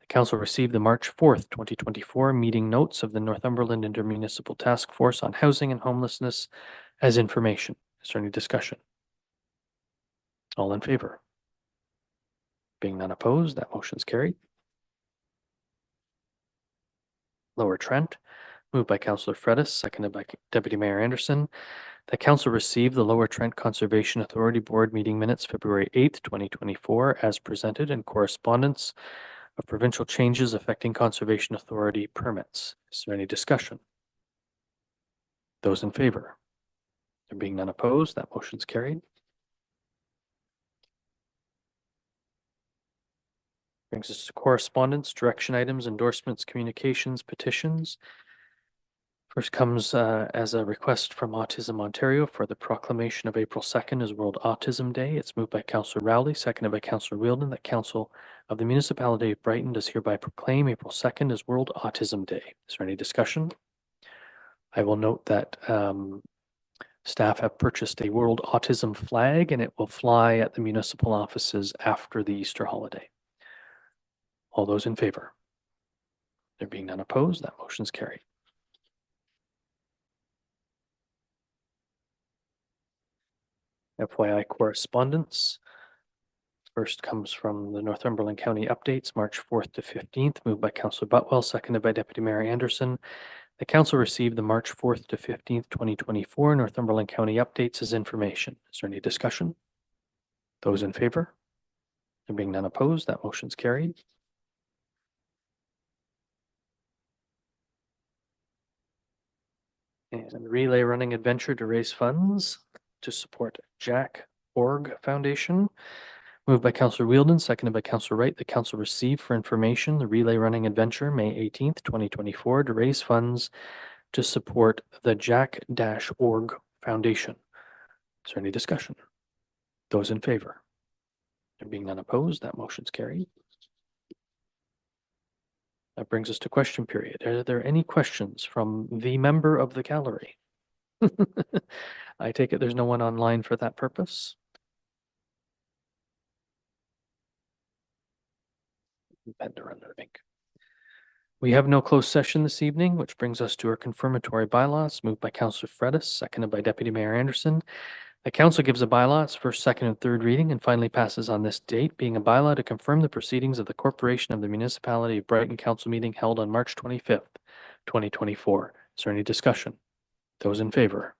The council received the March 4th, 2024 meeting notes of the Northumberland Intermunicipal Task Force on Housing and Homelessness as information. Is there any discussion? All in favor? Being none opposed, that motion's carried. Lower Trent, moved by Councillor Fredis, seconded by Deputy Mayor Anderson. The council received the Lower Trent Conservation Authority Board meeting minutes February 8th, 2024 as presented in correspondence of provincial changes affecting Conservation Authority permits. Is there any discussion? Those in favor? There being none opposed, that motion's carried. Brings us to correspondence, direction items, endorsements, communications, petitions. First comes as a request from Autism Ontario for the proclamation of April 2nd as World Autism Day. It's moved by Councillor Rowley, seconded by Councillor Wheeldon, that Council of the Municipality of Brighton does hereby proclaim April 2nd as World Autism Day. Is there any discussion? I will note that staff have purchased a World Autism flag and it will fly at the municipal offices after the Easter holiday. All those in favor? There being none opposed, that motion's carried. FYI correspondence. First comes from the Northumberland County updates, March 4th to 15th, moved by Councillor Butwell, seconded by Deputy Mayor Anderson. The council received the March 4th to 15th, 2024 Northumberland County updates as information. Is there any discussion? Those in favor? There being none opposed, that motion's carried. And relay running adventure to raise funds to support Jack Org Foundation. Moved by Councillor Wheeldon, seconded by Councillor Wright. The council received for information the relay running adventure May 18th, 2024 to raise funds to support the Jack-Org Foundation. Is there any discussion? Those in favor? There being none opposed, that motion's carried. That brings us to question period. Are there any questions from the member of the gallery? I take it there's no one online for that purpose. Bender under the bank. We have no closed session this evening, which brings us to our confirmatory bylaws, moved by Councillor Fredis, seconded by Deputy Mayor Anderson. The council gives a bylaw its first, second, and third reading and finally passes on this date, being a bylaw to confirm the proceedings of the Corporation of the Municipality of Brighton Council meeting held on March 25th, 2024. Is there any discussion? Those in favor?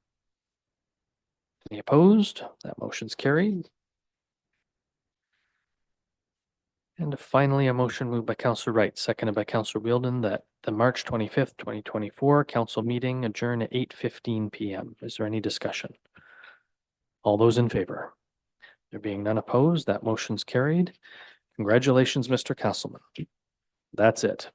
Any opposed? That motion's carried. And finally, a motion moved by Councillor Wright, seconded by Councillor Wheeldon, that the March 25th, 2024 council meeting adjourn at 8:15 p.m. Is there any discussion? All those in favor? There being none opposed, that motion's carried. Congratulations, Mr. Castleman. That's it.